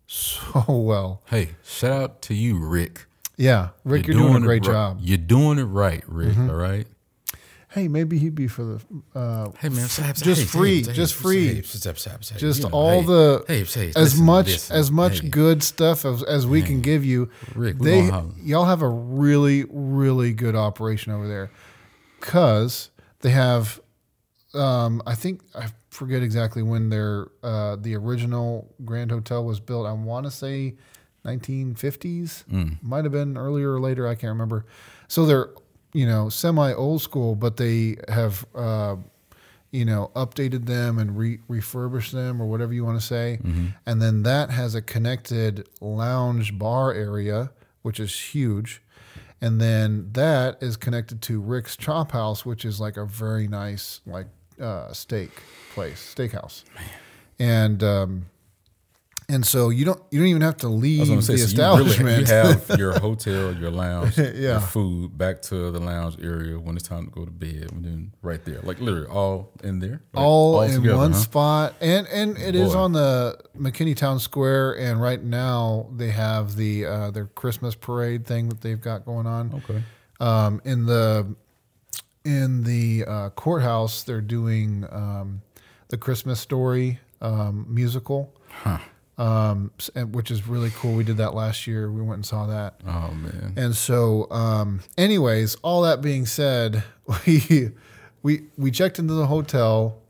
so well. Hey, shout out to you, Rick. Yeah, Rick, you're doing a great job. You're doing it right, Rick. All right. Hey, maybe he'd be for the. Hey man, just free. Just all the as much good stuff as we can give you. Rick, y'all have a really, really good operation over there, because they have. I think I forget exactly when the original Grand Hotel was built. I want to say 1950s. Might have been earlier or later. I can't remember. So they're semi old school, but they have updated them and refurbished them, or whatever you want to say. And then that has a connected lounge bar area, which is huge. And then that is connected to Rick's Chop House, which is like a very nice steakhouse. Man. And so you don't even have to leave the establishment. You have your hotel, your lounge, your food back to the lounge area when it's time to go to bed. And then right there, like literally all in there, all in together, one spot. And it is on the McKinney Town Square. And right now they have their Christmas parade thing that they've got going on. Okay. In the courthouse, they're doing the Christmas Story musical. Huh. Which is really cool. We did that last year. We went and saw that. Oh man. And so, anyways, all that being said, we checked into the hotel.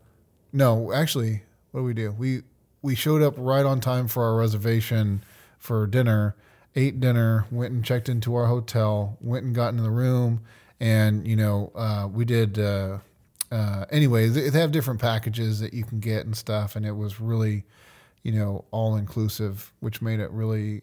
No, actually, what did we do? We showed up right on time for our reservation for dinner, ate dinner, went and checked into our hotel, went and got into the room, and we did. Anyway, they have different packages that you can get and stuff, and it was really, all inclusive, which made it really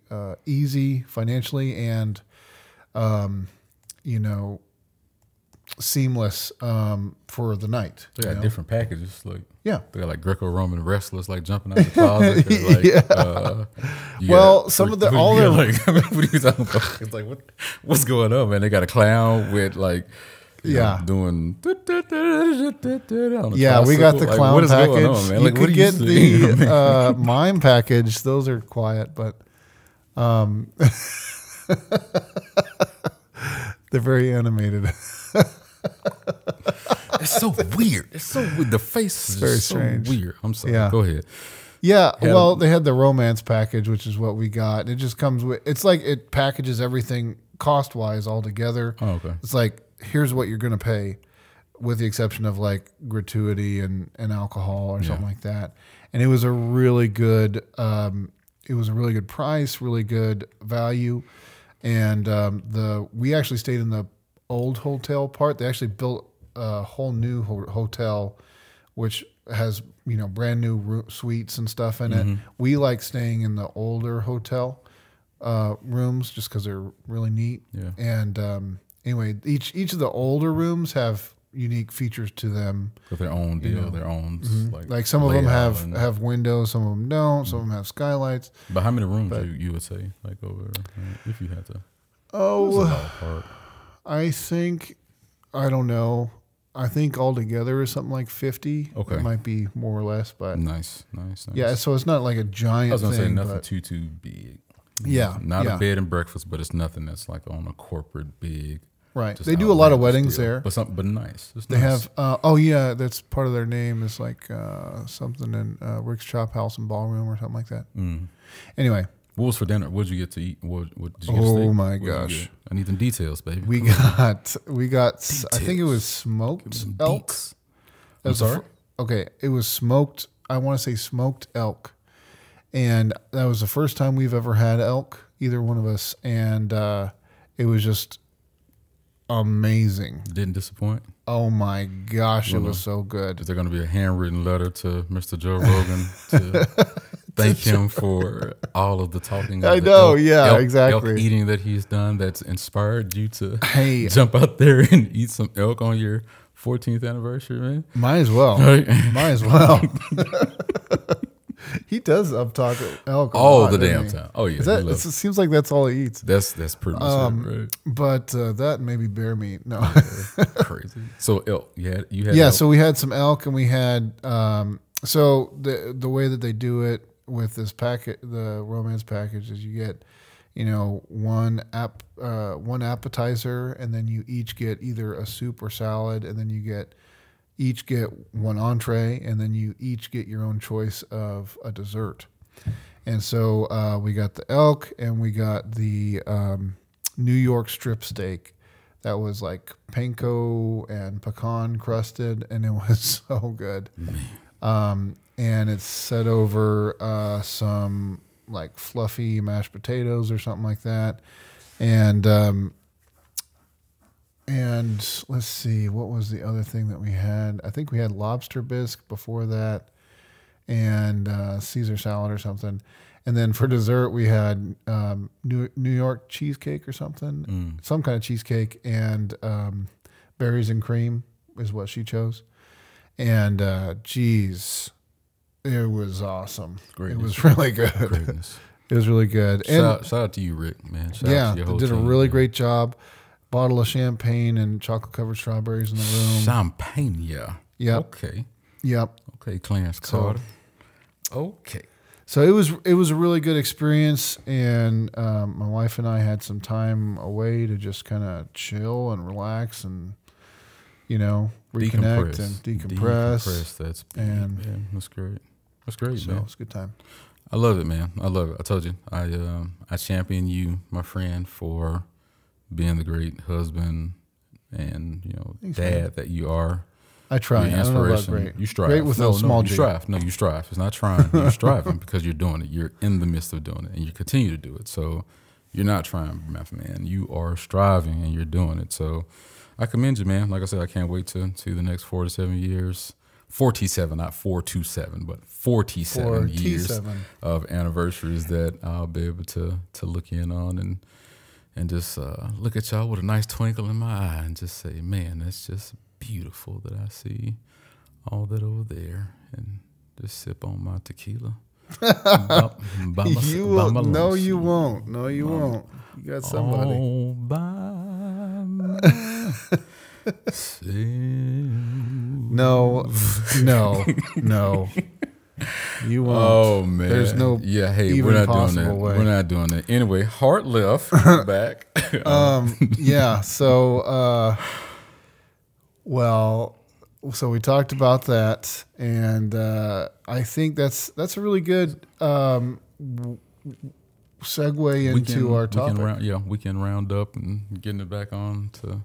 seamless for the night. They got different packages, like yeah, they got like Greco-Roman wrestlers like jumping out the closet. Like, well, some of the all their like, what are you talking about? It's like what's going on, man? They got a clown with like. You know, doing yeah, we got the clown what is package. Going on, man? You like, could get the mime package. Those are quiet, but they're very animated. It's so weird. It's so weird. The face is very just so strange. weird. I'm sorry. Go ahead. Yeah, well, they had the romance package, which is what we got. It just comes with. It's like it packages everything cost wise all together. Oh, okay. It's like here's what you're going to pay, with the exception of like gratuity and alcohol or something like that. And it was a really good. It was a really good price, really good value, and we actually stayed in the old hotel part. They actually built a whole new hotel, which has brand new suites and stuff in it. We like staying in the older hotel rooms just because they're really neat. Yeah. And anyway, each of the older rooms have unique features to them with their own deal, their own like some of them have windows, some of them don't, some of them have skylights. But how many rooms you would say like over if you had to? I think I don't know. I think altogether is something like 50. Okay, it might be more or less, but nice. Yeah, so it's not like a giant. I was gonna thing, say nothing too big. Yeah, not a bed and breakfast, but it's nothing that's like on a corporate big. Right, they do a lot of weddings there, but nice. They have. That's part of their name is like something in Rick's Chop House and Ballroom or something like that. Anyway. What was for dinner? What did you get to eat? What did you get oh my gosh! I need them details, baby. We got. Details. I think it was smoked elk. I'm sorry. Okay, it was smoked. I want to say smoked elk, and that was the first time we've ever had elk, either one of us, and it was just amazing. Didn't disappoint. Oh my gosh, it was so good. Is there going to be a handwritten letter to Mr. Joe Rogan to thank him for all of the talking? I know, exactly. Elk eating that he's done that's inspired you to jump out there and eat some elk on your 14th anniversary, man? Might as well. Right? Might as well. He does up-talk elk all the damn time. Oh, yeah. It seems like that's all he eats. That's pretty much it, right? But that may be bear meat. No. Crazy. So elk, you had elk. So we had some elk, and we had so the way that they do it with this packet, the romance package, is you get one appetizer, and then you each get either a soup or salad, and then you each get one entree, and then you each get your own choice of a dessert. And so we got the elk, and we got the New York strip steak that was like panko and pecan crusted, and it was so good. And it's set over some like fluffy mashed potatoes or something like that. And let's see, what was the other thing that we had? I think we had lobster bisque before that, and Caesar salad or something. And then for dessert, we had New York cheesecake or something, some kind of cheesecake, and berries and cream is what she chose. And geez, it was awesome. Greatness. It was really good. Greatness. It was really good. Shout out to you, Rick, man. Shout out to your whole did a team, really man. great job. Bottle of champagne and chocolate-covered strawberries in the room. Champagne, yeah. Yep. Okay. Yep. Okay, Clarence Carter. Okay. So it was a really good experience, and my wife and I had some time away to just kind of chill and relax and reconnect and decompress. That's great. That's great, so man. It's a good time. I love it, man. I love it. I told you, I champion you, my friend, for being the great husband and Thanks, dad man. that you are. I try. Your I don't know about inspiration. great. You strive. Great with a small you G. strive. No, you strive. It's not trying. You're striving because you're doing it. You're in the midst of doing it, and you continue to do it. So you're not trying, man. You are striving, and you're doing it. So I commend you, man. Like I said, I can't wait to the next 4 to 7 years. 47, not 427, but 47 years of anniversaries that I'll be able to look in on and and just look at y'all with a nice twinkle in my eye and just say, man, that's just beautiful that I see all that over there, and just sip on my tequila. No, you won't. No, you won't. You got somebody. All by No. You won't. Oh man, there's no. Yeah, hey, even we're not doing possible that. way. We're not doing that. Anyway, Heart left back. Yeah. So, well, so we talked about that, and I think that's a really good segue into our topic. We can round up and getting it back on to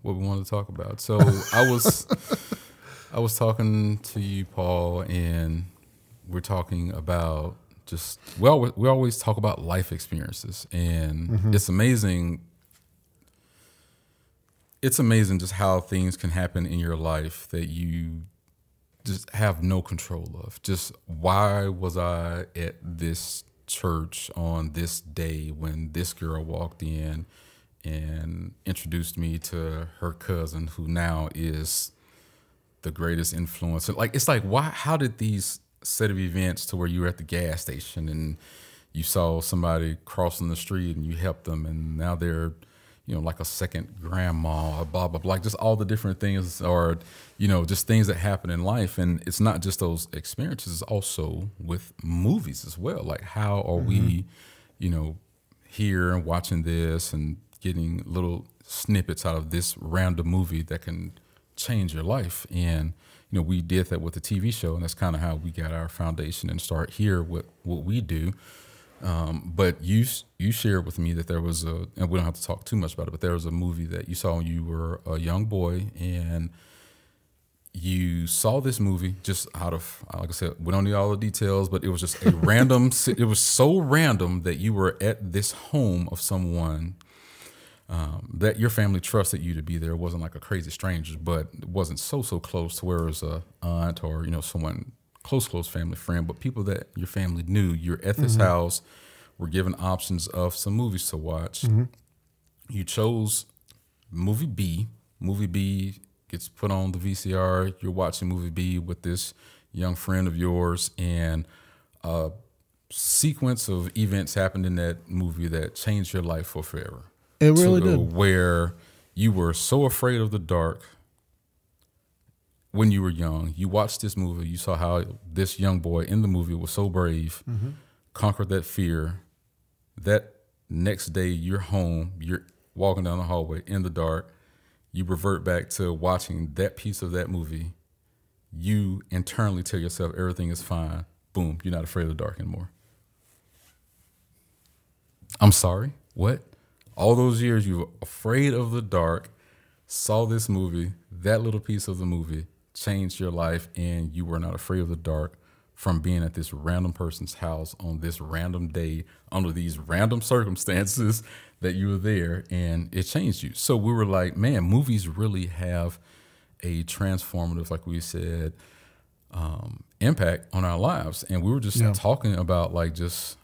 what we wanted to talk about. So I was talking to you, Paul, and we're talking about we always talk about life experiences, and it's amazing. It's amazing just how things can happen in your life that you just have no control of. Just why was I at this church on this day when this girl walked in and introduced me to her cousin, who now is the greatest influencer? Like, it's like, why? How did these set of events to where you were at the gas station and you saw somebody crossing the street and you helped them, and now they're, like a second grandma, or blah, blah, blah, like just all the different things, or, just things that happen in life. And it's not just those experiences, it's also with movies as well. Like, how are we, here and watching this and getting little snippets out of this random movie that can change your life? And, we did that with the TV show, and that's kind of how we got our foundation and start here with what we do. But you shared with me that there was and we don't have to talk too much about it, but there was a movie that you saw when you were a young boy, and you saw this movie just out of, like I said, we don't need all the details, but it was just a random, it was so random that you were at this home of someone that your family trusted you to be there. It wasn't like a crazy stranger, but it wasn't so close to where it was a aunt or, someone close family friend, but people that your family knew. You're at this house, were given options of some movies to watch. You chose movie B. Movie B gets put on the VCR. You're watching movie B with this young friend of yours, and a sequence of events happened in that movie that changed your life for forever. It really did. Where you were so afraid of the dark when you were young. You watched this movie, you saw how this young boy in the movie was so brave, conquered that fear. That next day you're home, you're walking down the hallway in the dark, you revert back to watching that piece of that movie. You internally tell yourself everything is fine. Boom, you're not afraid of the dark anymore. I'm sorry, what? All those years you were afraid of the dark, saw this movie, that little piece of the movie changed your life, and you were not afraid of the dark from being at this random person's house on this random day under these random circumstances that you were there, and it changed you. So we were like, man, movies really have a transformative, like we said, impact on our lives. And we were just talking about, like, just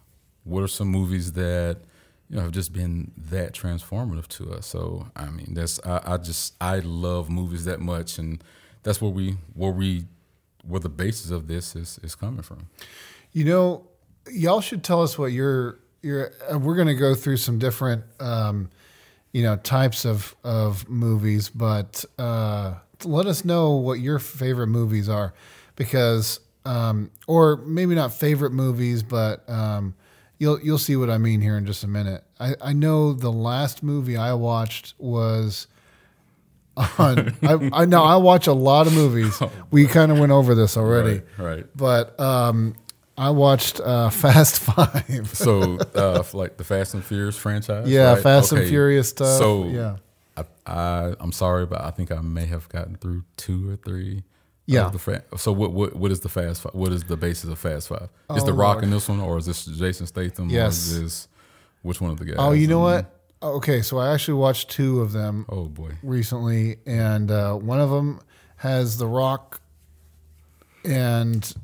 what are some movies that have just been that transformative to us. So I mean, that's I love movies that much, and that's where the basis of this is coming from. Y'all should tell us what we're going to go through some different types of movies, but let us know what your favorite movies are, because or maybe not favorite movies, but you'll see what I mean here in just a minute. I know the last movie I watched was on. I know I watch a lot of movies. We kind of went over this already, right? But I watched Fast Five. So like the Fast and Furious franchise. Yeah, right? Fast and Furious stuff. So yeah, I'm sorry, but I think I may have gotten through 2 or 3. Yeah. So what is the Fast Five? What is the basis of Fast Five? Is The Rock in this one, or is this Jason Statham? Yes. Or is this which one of the guys? Oh, you know what? Okay, so I actually watched 2 of them. Oh boy. Recently, and one of them has The Rock, and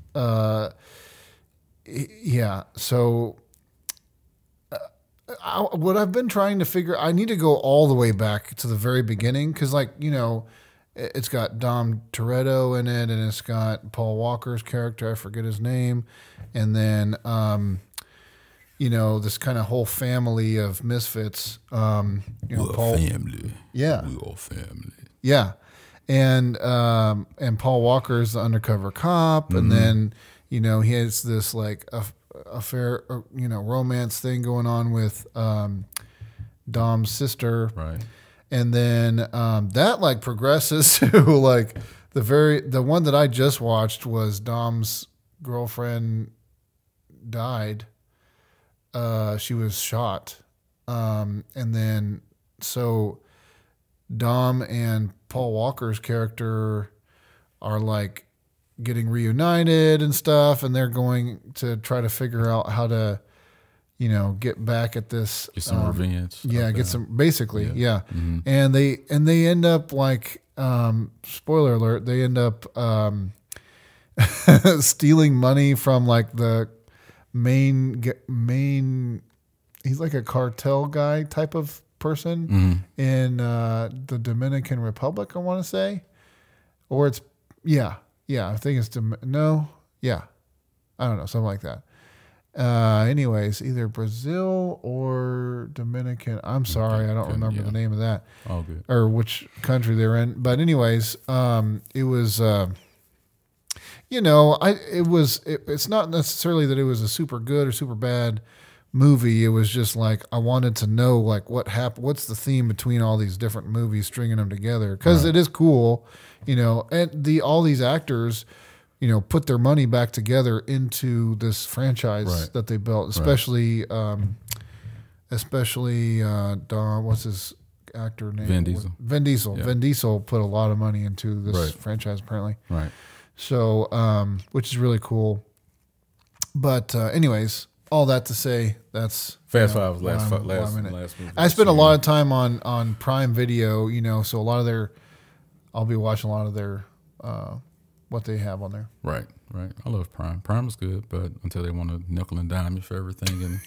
yeah. So what I've been trying to figure, I need to go all the way back to the very beginning because, like, you know, it's got Dom Toretto in it, and it's got Paul Walker's character. I forget his name, and then you know, this kind of whole family of misfits. You know, We're Paul, family. yeah, We all family. yeah, and Paul Walker's the undercover cop, and then you know he has this like affair, you know, romance thing going on with Dom's sister, Right. and then that like progresses to like the one that I just watched was Dom's girlfriend died. She was shot, and then so Dom and Paul Walker's character are like getting reunited and stuff, and they're going to try to figure out how to, you know, get back at this, Get some revenge. yeah, get some basically, yeah. Mm-hmm. And they end up like, spoiler alert, they end up stealing money from like the main. He's like a cartel guy type of person in the Dominican Republic, I want to say, or it's I think it's I don't know, something like that. Anyways, either Brazil or Dominican. I'm sorry, I don't remember the name of that. All good. Or which country they're in. But anyways, it was, you know, it's not necessarily that it was a super good or super bad movie. It was just like, I wanted to know like what happened, what's the theme between all these different movies, stringing them together. Cause it is cool, you know, and all these actors, you know, put their money back together into this franchise that they built, especially, Don, what's his actor name? Vin Diesel. Vin Diesel. Yeah. Vin Diesel put a lot of money into this franchise, apparently. Right. So, which is really cool. But, anyways, all that to say, that's Fast Five was last movie. I spent a lot of time on Prime Video, you know, so a lot of I'll be watching a lot of their, what they have on there. Right. I love Prime. Prime is good, but until they want to nickel and dime you for everything and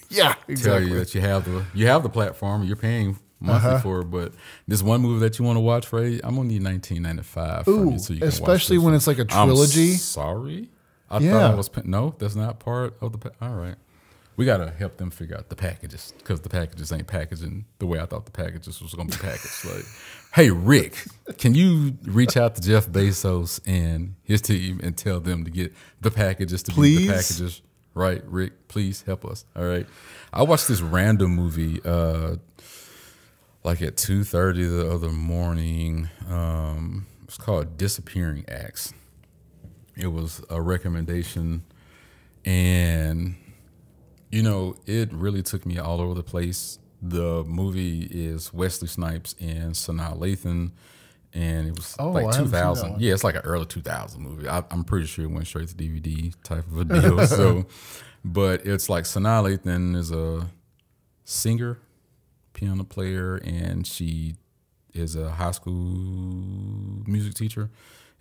tell you that you have the platform, you're paying monthly for it. But this one movie that you want to watch, Ray, I'm gonna need $19.95 from you so you can especially watch when it's like a trilogy. I'm sorry, I thought I was. No, that's not part of the. All right. We got to help them figure out the packages because the packages ain't packaging the way I thought the packages was going to be packaged. Like, hey, Rick, can you reach out to Jeff Bezos and his team and tell them to get the packages to be the packages? Right, Rick, please help us. All right. I watched this random movie like at 2:30 the other morning. It's called Disappearing Acts. It was a recommendation, and you know, it really took me all over the place. The movie is Wesley Snipes and Sanaa Lathan, and it was like 2000. Yeah, it's like an early 2000 movie. I'm pretty sure it went straight to DVD type of a deal. So, but it's like Sanaa Lathan is a singer, piano player, and she is a high school music teacher,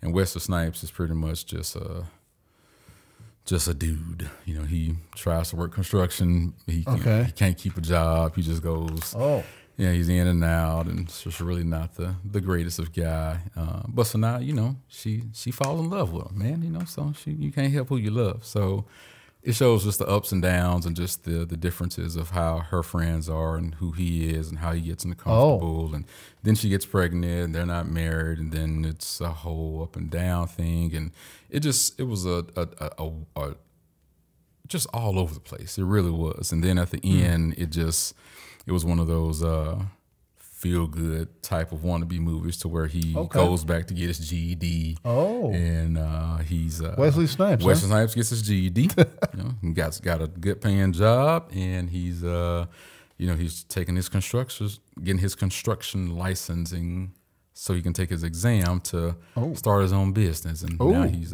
and Wesley Snipes is pretty much just a dude. You know, he tries to work construction. He can't keep a job. He just goes, he's in and out, and it's just really not the greatest of guy. But so now, you know, she falls in love with him, man. You know, so you can't help who you love. So it shows just the ups and downs and just the differences of how her friends are and who he is and how he gets uncomfortable. And then she gets pregnant and they're not married, and then it's a whole up and down thing. And it was a just all over the place. It really was. And then at the end, it was one of those feel good type of wannabe movies to where he goes back to get his GED. And he's Wesley Snipes. Wesley Snipes gets his GED. You know, he got a good paying job, and he's he's taking getting his construction licensing so he can take his exam to start his own business. And now he's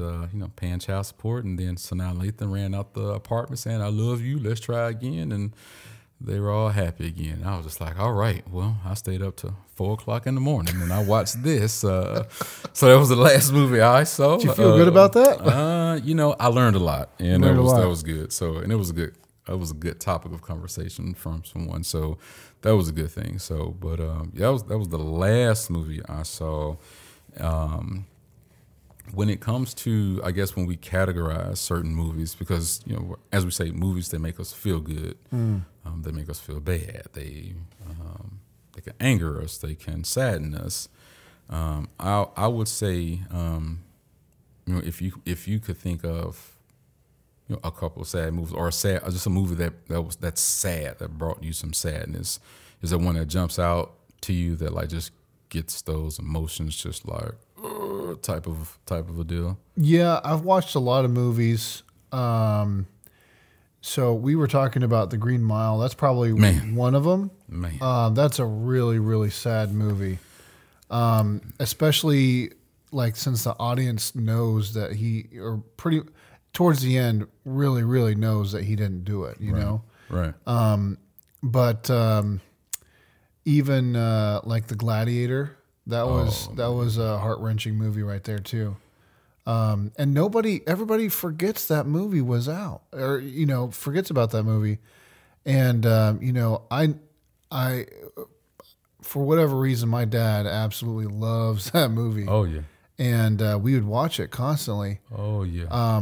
paying child support. And then Sanaa Lathan ran out the apartment saying, "I love you, let's try again." And they were all happy again. I was just like, all right, well, I stayed up to 4 o'clock in the morning and I watched this. So that was the last movie I saw. Did you feel good about that? You know, I learned a lot, and that was good. So, and it was a a good topic of conversation from someone. So that was a good thing. So, but yeah, that was the last movie I saw. When it comes to, I guess, when we categorize certain movies, because, you know, as we say, movies that make us feel good, they make us feel bad. They can anger us. They can sadden us. I would say, you know, if you could think of, you know, a couple of sad movies, or just a movie that's sad, that brought you some sadness, is there one that jumps out to you that like just gets those emotions, just like type of a deal? Yeah, I've watched a lot of movies. So we were talking about The Green Mile. That's probably one of them. Man, that's a really, really sad movie. Especially like since the audience knows that towards the end, really, really knows that he didn't do it, you know? Right. But even like The Gladiator, that was a heart-wrenching movie right there too. And everybody forgets that movie was out, or, you know, forgets about that movie. And, you know, I, for whatever reason, my dad absolutely loves that movie. Oh yeah. And we would watch it constantly. Oh yeah.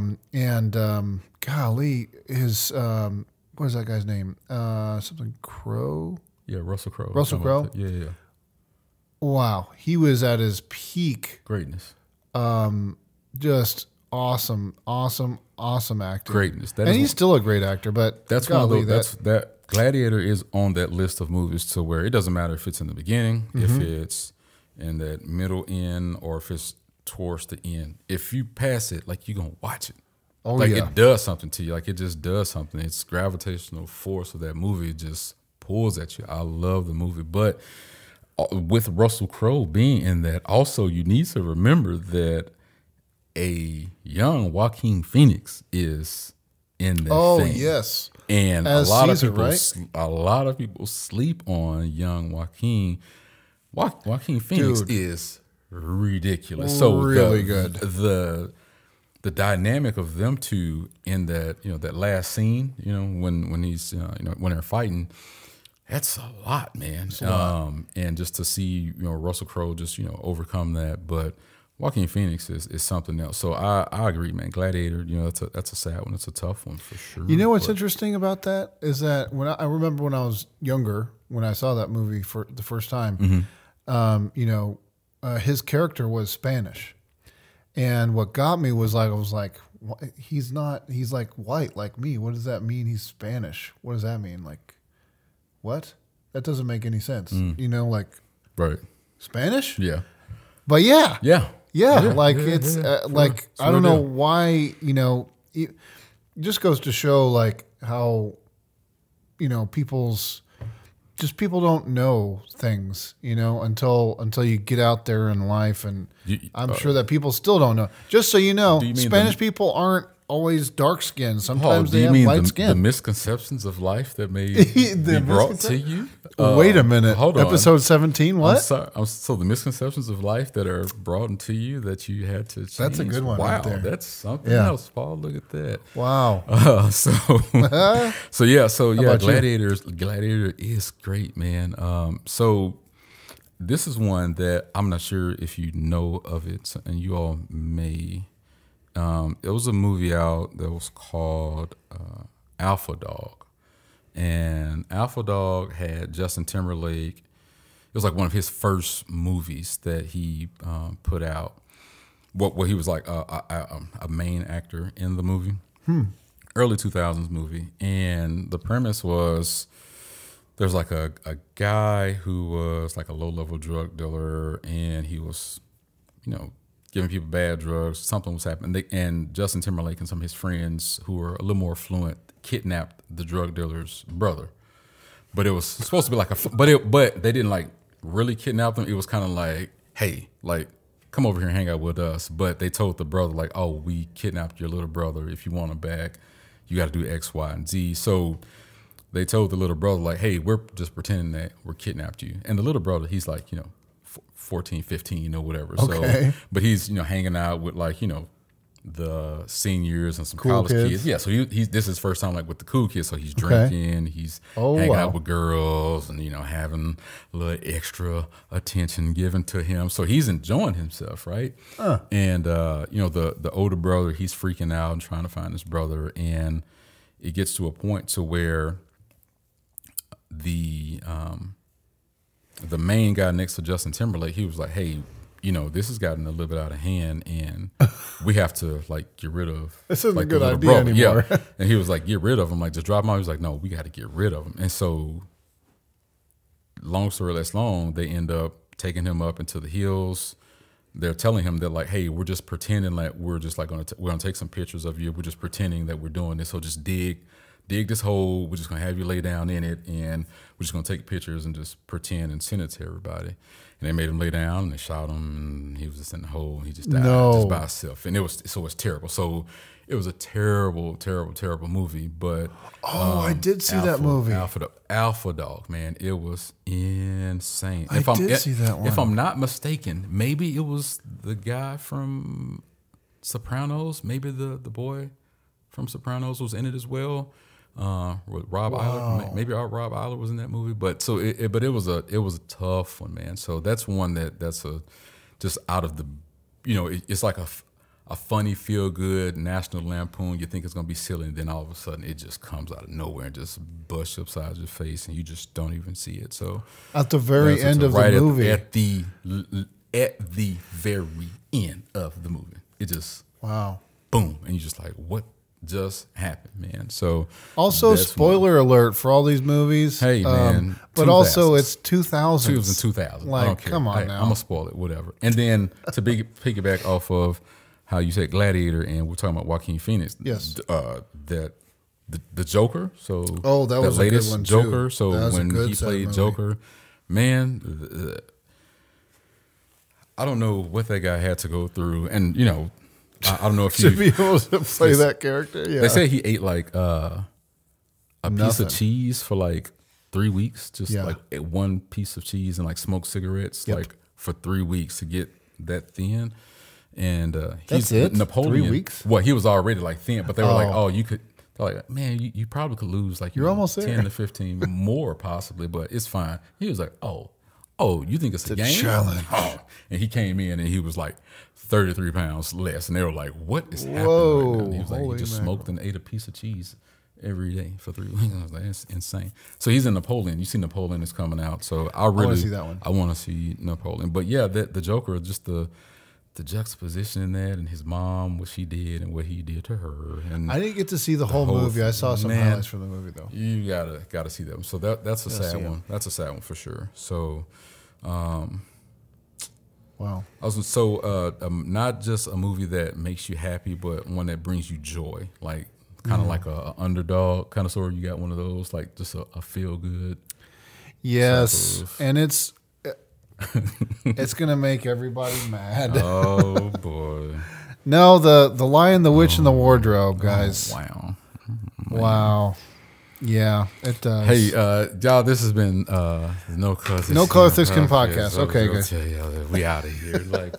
Golly, his what is that guy's name? Something Crowe. Yeah, Russell Crowe. Russell Crowe. Yeah. Wow, he was at his peak Greatness. Just awesome acting. Greatness. And he's still a great actor, but that's one of those. That Gladiator is on that list of movies to where it doesn't matter if it's in the beginning, if it's in that middle end, or if it's towards the end. If you pass it, like, you're gonna watch it. Oh, like, yeah. it does something to you. Like, it just does something. It's gravitational force of that movie just pulls at you. I love the movie, but with Russell Crowe being in that, also you need to remember that a young Joaquin Phoenix is in that. Oh thing. yes, and as a lot Caesar, of people, right? a lot of people sleep on young Joaquin. Joaquin Phoenix is ridiculous. So really good. The dynamic of them two in that, you know, that last scene, you know, when he's you know, when they're fighting, that's a lot, man. And just to see, you know, Russell Crowe just, you know, overcome that, but Joaquin Phoenix is something else. So I agree, man. Gladiator, you know, that's a sad one. It's a tough one for sure. You know what's interesting about that is that when I remember when I was younger, when I saw that movie for the first time, you know, his character was Spanish, and what got me was like, I was like, he's like white like me. What does that mean? He's Spanish. What does that mean? Like, what? That doesn't make any sense. You know, like, right? Spanish? Yeah. But yeah. Like, it's like, So I don't know why, you know, it just goes to show like how, you know, people don't know things, you know, until you get out there in life. And I'm sure that people still don't know. Just so you know, Spanish people aren't always dark skinned. Sometimes they have light skin. The misconceptions of life that may be brought to you? Wait a minute. Hold on. Episode 17, what? I'm sorry. So the misconceptions of life that are brought into you that you had to change. That's a good one. Wow, right there. that's something else, Paul. Look at that. Wow. Gladiator is great, man. So this is one that I'm not sure if you know of it, and you all may. It was a movie out that was called Alpha Dog, and Alpha Dog had Justin Timberlake. It was like one of his first movies that he put out. What he was like a main actor in the movie. Early 2000s movie, and the premise was there's like a guy who was like a low-level drug dealer, and he was, you know, giving people bad drugs. Something was happening, and Justin Timberlake and some of his friends who were a little more affluent kidnapped the drug dealer's brother. But it was supposed to be like but they didn't like really kidnap them. It was kind of like, hey, like, come over here and hang out with us. But they told the brother, like, oh, we kidnapped your little brother. If you want him back, you got to do X, Y, and Z. So they told the little brother, like, hey, we're just pretending that we're kidnapped you. And the little brother, he's like, you know, 14, 15, or whatever. Okay. So, but he's, you know, hanging out with, like, you know, the seniors and some Cool college kids. kids. Yeah, so this is his first time like with the cool kids. So he's drinking, he's hanging out with girls, and having a little extra attention given to him. So he's enjoying himself, right? And the older brother, he's freaking out and trying to find his brother, and it gets to a point to where the main guy next to Justin Timberlake, he was like, hey, this has gotten a little bit out of hand, and we have to like get rid of. This isn't like, a good idea brother. anymore. Yeah. And he was like, get rid of him, like just drop him off. He was like, no, we got to get rid of him. And so, long story less long, they end up taking him up into the hills. They're telling him that like, hey, we're just pretending like we're just like we're gonna take some pictures of you. We're just pretending that we're doing this. So just dig this hole. We're just gonna have you lay down in it, and we're just gonna take pictures and just pretend and send it to everybody. And they made him lay down, and they shot him, and he was just in the hole, and he just died just by himself. And it was terrible. So it was a terrible, terrible, terrible movie. But I did see that movie. Alpha Dog, man, it was insane. I did see that one. If I'm not mistaken, maybe it was the guy from Sopranos. Maybe the boy from Sopranos was in it as well. With Rob Eiler, maybe Rob Eiler was in that movie, but it was a tough one, man. So that's one that's just out of the, it's like a funny, feel good National Lampoon. You think it's gonna be silly, and then all of a sudden it just comes out of nowhere and just busts upside your face, and you just don't even see it. So at the very end of the movie, at the very end of the movie, it just boom, and you just like, what just happened, man? So also, spoiler alert for all these movies. Hey, man, but also it's 2000. It was in 2000. Like, I don't care. come on hey, now. I'm gonna spoil it, whatever. And then to piggyback off of how you said Gladiator, and we're talking about Joaquin Phoenix. Yes. That the Joker. So that was latest a good one Joker. too. So when he played Joker, man, I don't know what that guy had to go through, and I don't know if to be able to play that character. Yeah. They say he ate like a piece of cheese for like 3 weeks, just like one piece of cheese, and like smoked cigarettes like for 3 weeks to get that thin. And that's it. Napoleon. 3 weeks. Well, he was already like thin, but they were like, oh, you could. They're like, man, you probably could lose like you're almost 10 there. to 15 more possibly, but it's fine. He was like, oh, you think it's a game? Challenge. Oh. And he came in and he was like 33 pounds less, and they were like, what is happening right now? And he was like, he just smoked and ate a piece of cheese every day for 3 weeks. I was like, that's insane. So he's in Napoleon. You see Napoleon is coming out, so I want to see that one. I want to see Napoleon. But yeah, the Joker, just the juxtaposition in that, and his mom, what she did and what he did to her. And I didn't get to see the whole movie. I saw some highlights from the movie though. You gotta see that one. So that's a sad one. That's a sad one for sure. So, wow. Not just a movie that makes you happy, but one that brings you joy. Like kind of like a underdog kind of story. You got one of those, like just a feel good. Yes, and it's gonna make everybody mad. Oh boy! No, the Lion, the Witch, and the Wardrobe, guys. Oh, wow! Wow. Yeah, it does. Hey, y'all, this has been No Color Thick Skin Podcast. Okay, good. Tell y'all that we out of here. Like,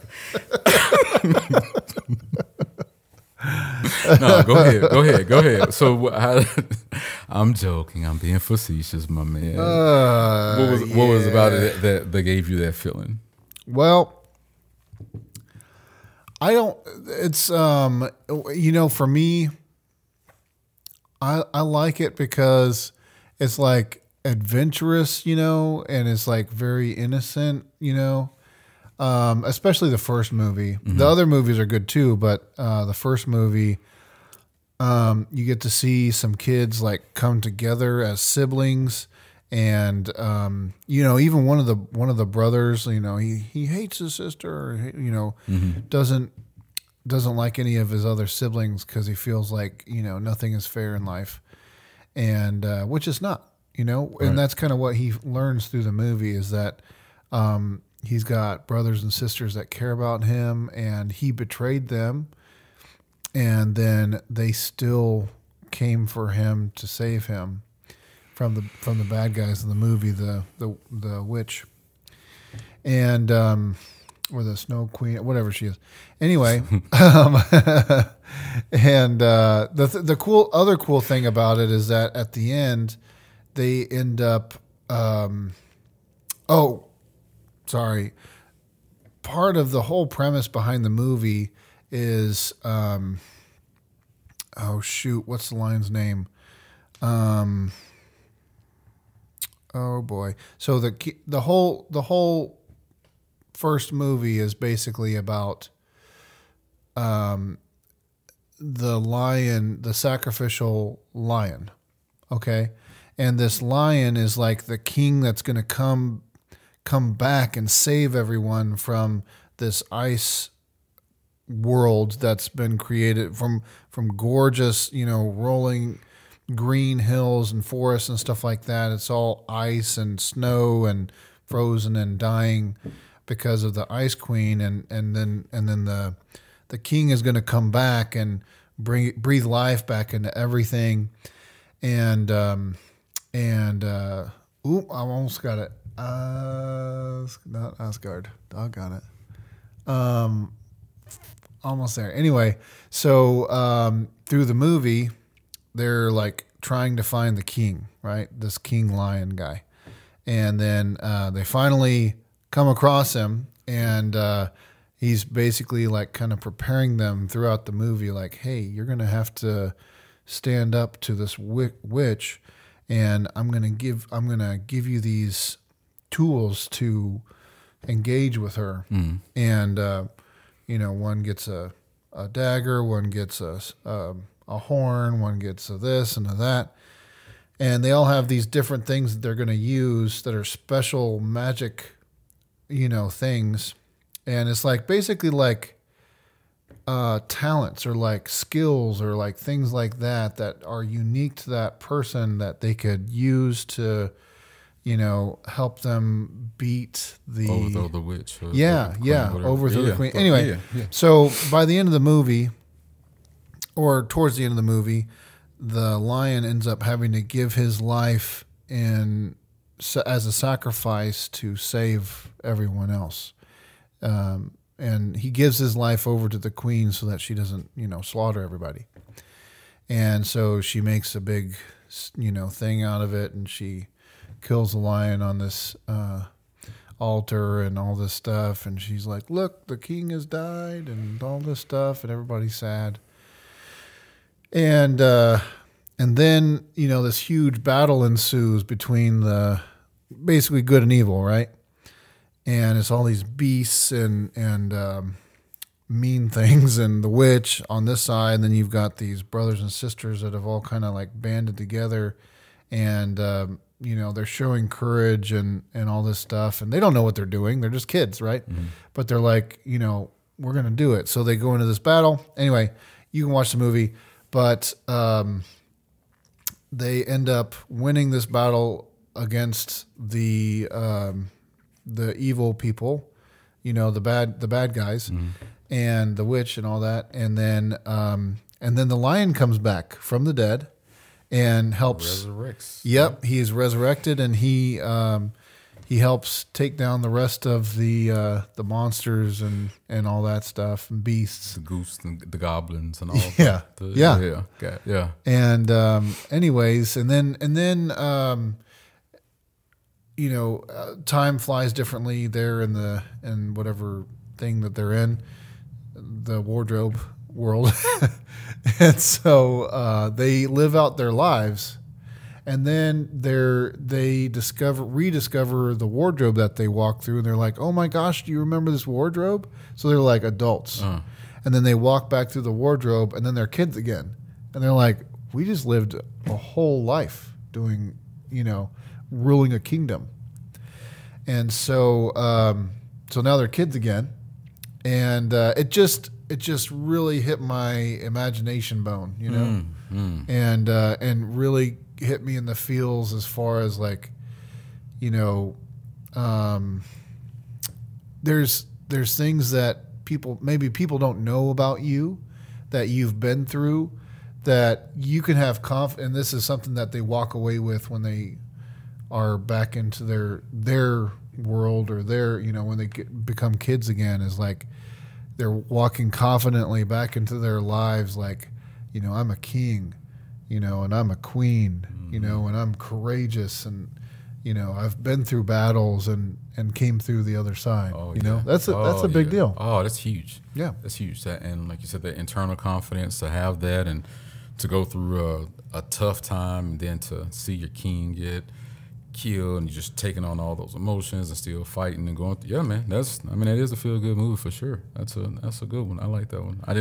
no, go ahead. So I'm joking. I'm being facetious, my man. What was about it that gave you that feeling? Well, I don't. It's for me, I like it because it's like adventurous, and it's like very innocent, especially the first movie. Mm-hmm. The other movies are good too, but the first movie, you get to see some kids like come together as siblings, and even one of the brothers, he hates his sister, doesn't like any of his other siblings because he feels like nothing is fair in life, and which is not, right. And that's kind of what he learns through the movie is that he's got brothers and sisters that care about him, and he betrayed them, and then they still came for him to save him from the bad guys in the movie, the witch, and or the Snow Queen, whatever she is. Anyway, and the other cool thing about it is that at the end, they end up. Part of the whole premise behind the movie is, what's the lion's name? Oh boy! So the whole first movie is basically about the lion, the sacrificial lion, okay? And this lion is like the king that's going to come back and save everyone from this ice world that's been created from gorgeous, rolling green hills and forests and stuff like that. It's all ice and snow and frozen and dying because of the Ice Queen, and then the king is going to come back and breathe life back into everything, and I almost got it. Not Asgard. Doggone it. Almost there. Anyway, so through the movie, they're like trying to find the king, right? This king lion guy, and then they finally come across him, and he's basically like kind of preparing them throughout the movie, like, hey, you're gonna have to stand up to this witch, and I'm gonna give you these tools to engage with her. And one gets a dagger, one gets a horn, one gets a this and a that, and they all have these different things that they're going to use that are special magic things. And it's like basically like talents or like skills or like things like that are unique to that person that they could use to help them beat overthrow the witch. Overthrow the queen. Anyway, so by the end of the movie, or towards the end of the movie, the lion ends up having to give his life as a sacrifice to save everyone else. And he gives his life over to the queen so that she doesn't, slaughter everybody. And so she makes a big, thing out of it, and she kills the lion on this altar and all this stuff. And she's like, look, the king has died and all this stuff, and everybody's sad. And then, this huge battle ensues between the basically good and evil, right? And it's all these beasts and mean things, and the witch on this side. And then you've got these brothers and sisters that have all kind of like banded together, and they're showing courage and all this stuff, and they don't know what they're doing. They're just kids, right? Mm-hmm. But they're like, we're going to do it. So they go into this battle. Anyway, you can watch the movie, but they end up winning this battle against the evil people, the bad guys, and the witch and all that. And then the lion comes back from the dead and helps. Resurrects. Yep, he is resurrected, and he helps take down the rest of the monsters and all that stuff, and beasts, the goose, the goblins, and all. Yeah, yeah. And anyways, and then time flies differently there in whatever thing that they're in, the wardrobe world. And so they live out their lives, and then they rediscover the wardrobe that they walk through, and they're like, oh my gosh, do you remember this wardrobe? So they're like adults. And then they walk back through the wardrobe, and then they're kids again. And they're like, we just lived a whole life doing, ruling a kingdom. And so now they're kids again. And it just really hit my imagination bone, and really hit me in the feels as far as like, there's things that people don't know about you, that you've been through, that you can have confidence. And this is something that they walk away with when they are back into their world or their, when they become kids again, is like they're walking confidently back into their lives, like, I'm a king, and I'm a queen, and I'm courageous, and I've been through battles and came through the other side. Oh, that's a big deal. Oh, that's huge. Yeah, that's huge. And like you said, that internal confidence, to have that, and to go through a tough time, and then to see your king get killed, and you're just taking on all those emotions and still fighting and going through. Yeah, man, that is a feel good movie for sure. That's a good one. I like that one. I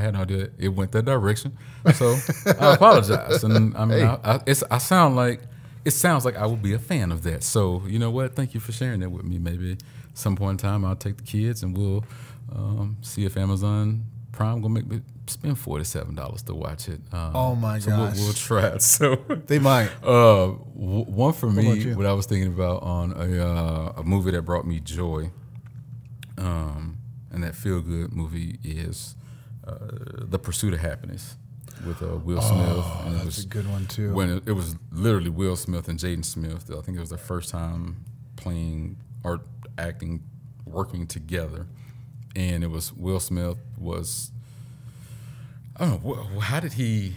had no idea it went that direction, so I apologize. And it sounds like I will be a fan of that. So you know what? Thank you for sharing that with me. Maybe some point in time I'll take the kids and we'll see if Amazon Prime gonna make me spend $47 to watch it. Oh my gosh! We'll try it. So they might. One for me, what I was thinking about on a movie that brought me joy, and that feel good movie is The Pursuit of Happiness with Will Smith. And that's a good one too. When it was literally Will Smith and Jaden Smith. I think it was their first time playing or acting, working together, and it was Will Smith was. I don't know, how did he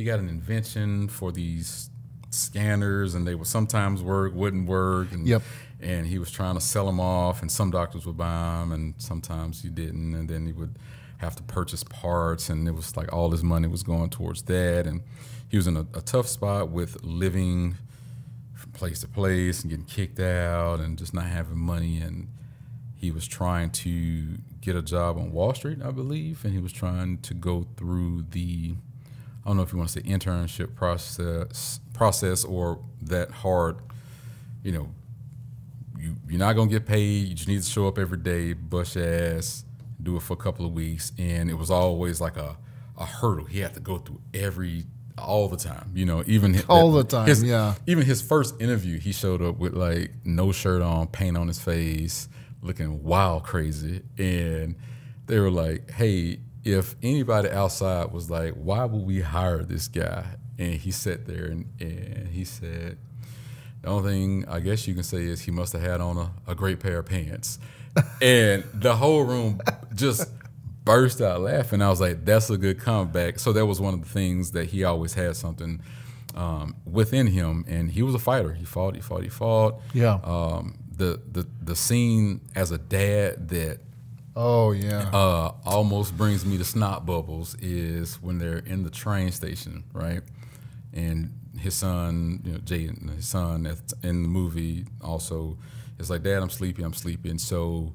got an invention for these scanners, and they would sometimes work, wouldn't work, and he was trying to sell them off, and some doctors would buy them, and sometimes he didn't, and then he would have to purchase parts, and it was like all his money was going towards that, and he was in a tough spot with living from place to place and getting kicked out and just not having money, and he was trying to get a job on Wall Street, I believe, and he was trying to go through the, I don't know if you want to say internship process or that hard, you're not going to get paid, you just need to show up every day, bust your ass, do it for a couple of weeks, and it was always like a hurdle. He had to go through all the time, even all the time, even his first interview, he showed up with like no shirt on, paint on his face, looking wild crazy, and they were like, hey, if anybody outside was like, why would we hire this guy? And he sat there and he said, the only thing I guess you can say is he must have had on a great pair of pants. And the whole room just burst out laughing. I was like, that's a good comeback. So that was one of the things that he always had something within him, and he was a fighter. He fought. Yeah. The scene as a dad that almost brings me to snot bubbles is when they're in the train station, right? And his son, Jaden, his son that's in the movie also is like, Dad, I'm sleepy. And so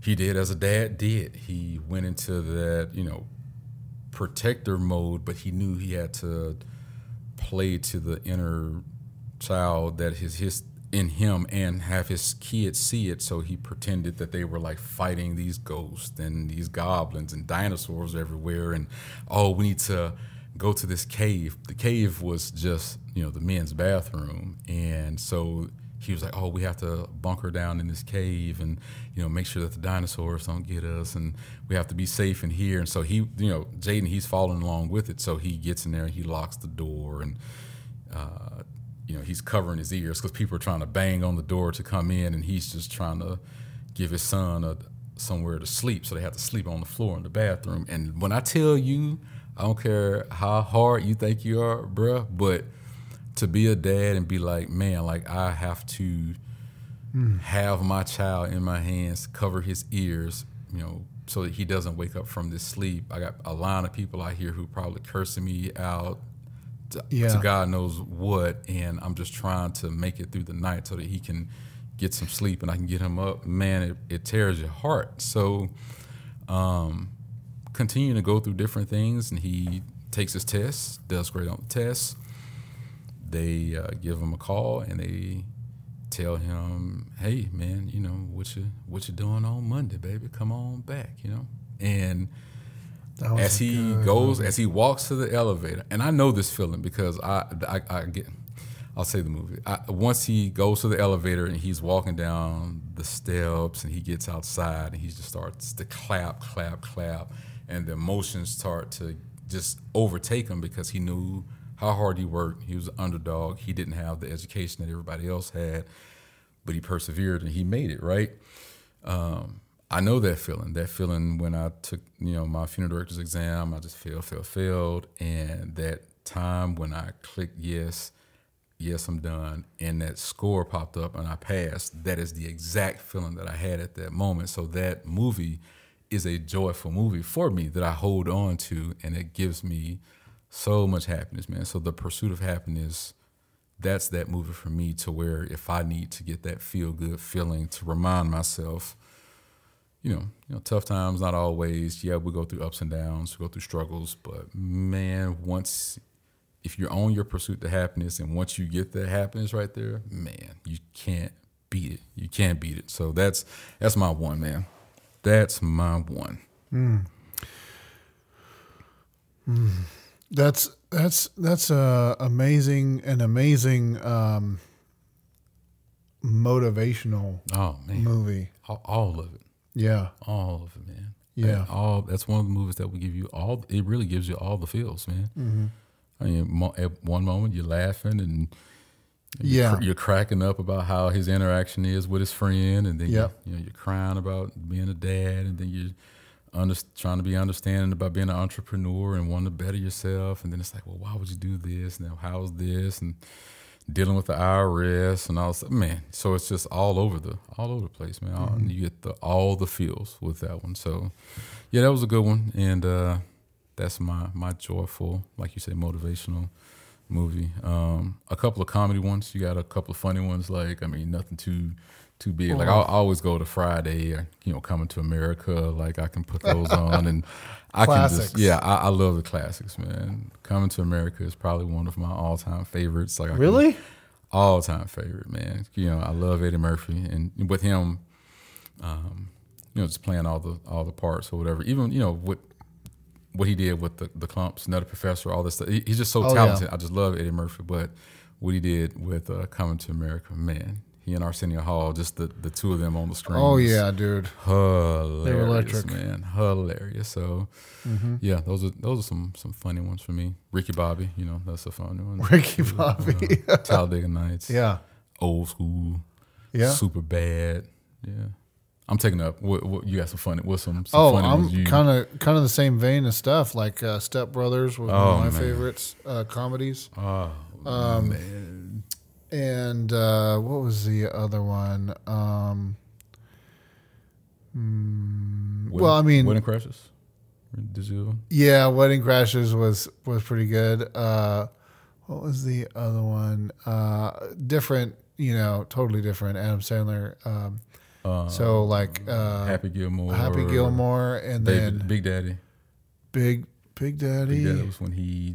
he did as a dad did. He went into that, protector mode, but he knew he had to play to the inner child that his in him and have his kids see it. So he pretended that they were like fighting these ghosts and these goblins and dinosaurs everywhere, and we need to go to this cave. The cave was just the men's bathroom, and so he was like, we have to bunker down in this cave and make sure that the dinosaurs don't get us, and we have to be safe in here. And so he, Jaden, he's following along with it. So he gets in there and he locks the door, and he's covering his ears because people are trying to bang on the door to come in, and he's just trying to give his son somewhere to sleep. So they have to sleep on the floor in the bathroom. And when I tell you, I don't care how hard you think you are, bruh, but to be a dad and be like, man, like I have to have my child in my hands, cover his ears, so that he doesn't wake up from this sleep. I got a line of people out here who probably cursing me out to God knows what, and I'm just trying to make it through the night so that he can get some sleep and I can get him up. Man, it tears your heart. So continuing to go through different things, and he takes his tests, does great on the tests. They give him a call and they tell him, hey man, what you doing on Monday, baby? Come on back, And as he walks to the elevator, and I know this feeling because I'll say the movie. Once he goes to the elevator and he's walking down the steps and he gets outside and he just starts to clap, and the emotions start to just overtake him because he knew how hard he worked. He was an underdog. He didn't have the education that everybody else had. but he persevered and he made it, right? I know that feeling when I took, my funeral director's exam, I just failed. And that time when I clicked yes, I'm done, and that score popped up and I passed, that is the exact feeling that I had at that moment. So that movie is a joyful movie for me that I hold on to, and it gives me so much happiness, man. So The Pursuit of Happiness, that's that movie for me, to where if I need to get that feel-good feeling to remind myself, tough times, not always. Yeah, we go through ups and downs, we go through struggles, but man, if you're on your pursuit to happiness, and once you get that happiness right there, man, you can't beat it. You can't beat it. So that's my one, man. That's my one. That's amazing motivational movie. All of it. Yeah. All of it, man. Yeah. That's one of the movies that will give you it really gives you all the feels, man. Mm-hmm. I mean, at one moment you're laughing and you're cracking up about how his interaction is with his friend, and then you're crying about being a dad, and then you're trying to be understanding about being an entrepreneur and wanting to better yourself, and then it's like, well, why would you do this? Now, how's this? And dealing with the IRS and all this, man. So it's just all over the place, man. Mm-hmm. You get all the feels with that one. So yeah, that was a good one, and that's my joyful, like you say, motivational movie. A couple of comedy ones. You got a couple of funny ones. Nothing too big. Like I always go to Friday, or Coming to America. Like I can put those on, and I classics. Can just I love the classics, man. Coming to America is probably one of my all-time favorites. Really? All-time favorite, man. I love Eddie Murphy, and with him, just playing all the parts or whatever. Even what he did with the Clumps, Nutty Professor, all this stuff. He's just so talented. Yeah. I just love Eddie Murphy. But what he did with Coming to America, man. He and Arsenio Hall, just the two of them on the screen. Oh yeah, dude. Hilarious, they were electric, man. Hilarious. So yeah, those are some funny ones for me. Ricky Bobby, that's a funny one. Ricky Bobby. Talladega Nights. Yeah. Old School. Yeah. Super Bad. Yeah. I'm taking up. What you got some funny? What's some Oh, funny I'm ones? kind of the same vein of stuff. Like Step Brothers was one of my favorites comedies. Oh man. And what was the other one? Wedding Crashers. Did you? Yeah, Wedding Crashers was pretty good. What was the other one? Different, totally different. Adam Sandler. Happy Gilmore. Happy Gilmore, and then Big Daddy. Big Daddy. Big Daddy was when he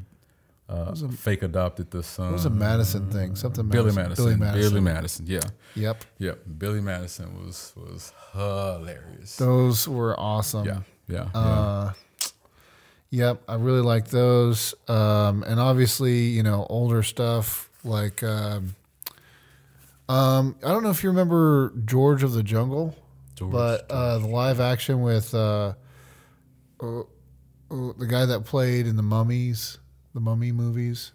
fake adopted the son. It was a Madison thing. Something Billy Madison. Billy Madison. Yeah. Yep. Billy Madison was hilarious. Those were awesome. Yeah. Yep. I really like those. And obviously, older stuff like I don't know if you remember George of the Jungle, the live action with the guy that played in the Mummy movies.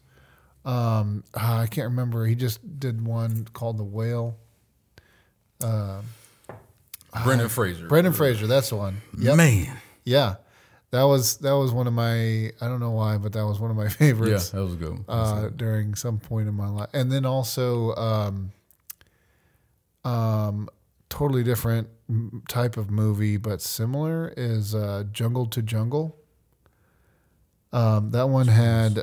I can't remember. He just did one called The Whale. Brendan Fraser. Brendan Fraser, that's the one. Yep. Man. Yeah. That was one of my, I don't know why, but that was one of my favorites. Yeah, that was a good one. During some point in my life. And then also totally different type of movie, but similar is Jungle to Jungle. That one had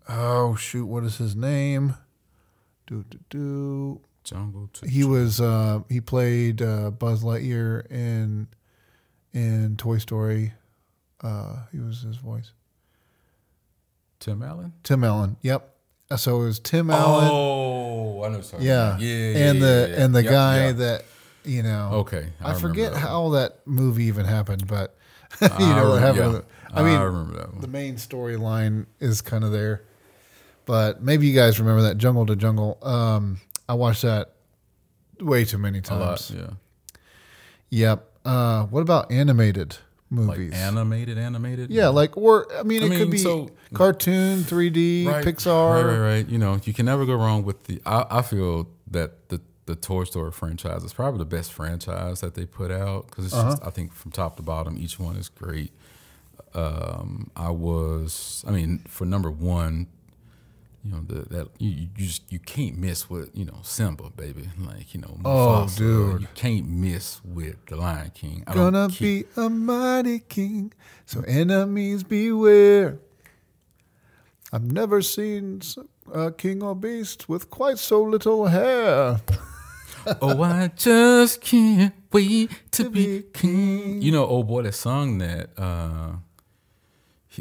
what is his name? Jungle to He was he played Buzz Lightyear in Toy Story. He was his voice. Tim Allen? Tim Allen, yep. So it was Tim Allen. Oh, I know. Sorry. Yeah. And the guy that, Okay. I forget how that movie even happened, but what happened. I remember that one. The main storyline is kind of there. But maybe you guys remember that Jungle to Jungle. I watched that way too many times. A lot, yeah. Yep. What about animated movies. Like animated. Yeah, like it could be cartoon, 3D, right, Pixar. Right. You know, you can never go wrong with the. I feel that the Toy Story franchise is probably the best franchise that they put out because it's just, I think from top to bottom, each one is great. For number one, you know, that you can't miss with, you know, Simba, baby. Like, you know, Mufasa, dude. you can't miss with The Lion King. Gonna be a mighty king, so enemies beware. I've never seen a king or beast with quite so little hair. Oh, I just can't wait to be king. You know, old boy that sung that,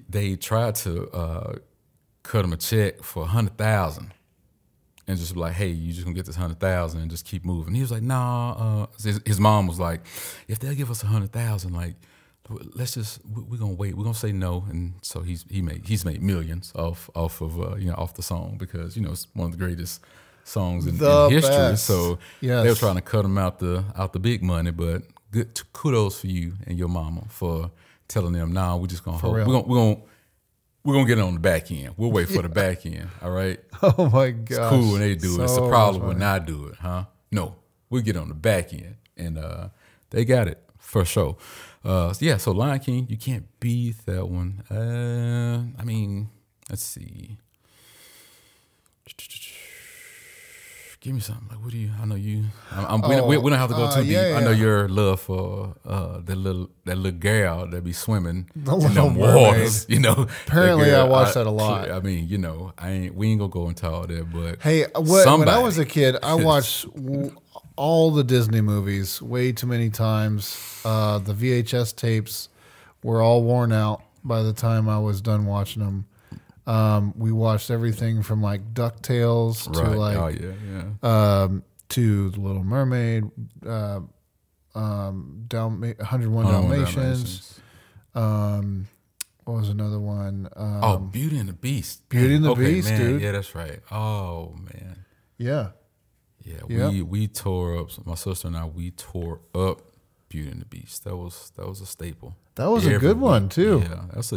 they tried to cut him a check for $100,000 and just be like, hey, you just gonna get this $100,000 and just keep moving. He was like, nah. His mom was like, if they'll give us $100,000, like, let's just we're gonna wait. We're gonna say no. And so he's made millions off of off the song because, you know, it's one of the greatest songs in history. Best. So they were trying to cut him out the big money, but kudos for you and your mama for telling them, nah, we're just gonna hold. We're gonna get it on the back end. We'll wait for the back end. All right. Oh my gosh. It's cool when they do it. It's a problem when I do it, huh? No, we'll get on the back end, and they got it for sure. So Lion King, you can't beat that one. Let's see. Give me something. Like, what do you? I know you. We don't have to go too deep. I know your love for that little girl that be swimming in them waters. You know. Apparently, girl, I watched that a lot. I mean, you know, we ain't gonna go into all that. But hey, when I was a kid, I watched all the Disney movies way too many times. The VHS tapes were all worn out by the time I was done watching them. We watched everything from like DuckTales to like 101 Dalmatians. What was another one? Beauty and the Beast. Beauty and the Beast, man. dude. Yeah, that's right. Oh man. Yeah. Yeah. We tore up. My sister and I. We tore up Beauty and the Beast. That was a staple. That was a good one too. Yeah, that's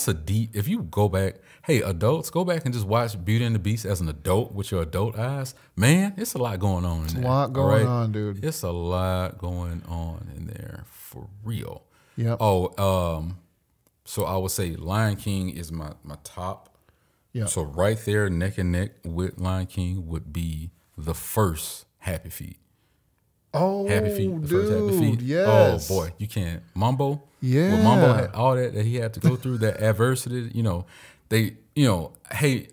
a deep. If you go back, hey, adults, go back and just watch Beauty and the Beast as an adult with your adult eyes. Man, it's a lot going on in there. A lot going on, dude. It's a lot going on in there for real. Yeah. So I would say Lion King is my top. Yeah. So right there, neck and neck with Lion King would be the first Happy Feet. Oh, Happy Feet, the first Happy Feet. Yes. Oh boy, you can't. Mambo. Yeah. With Mambo had all that he had to go through, that adversity. You know, hey,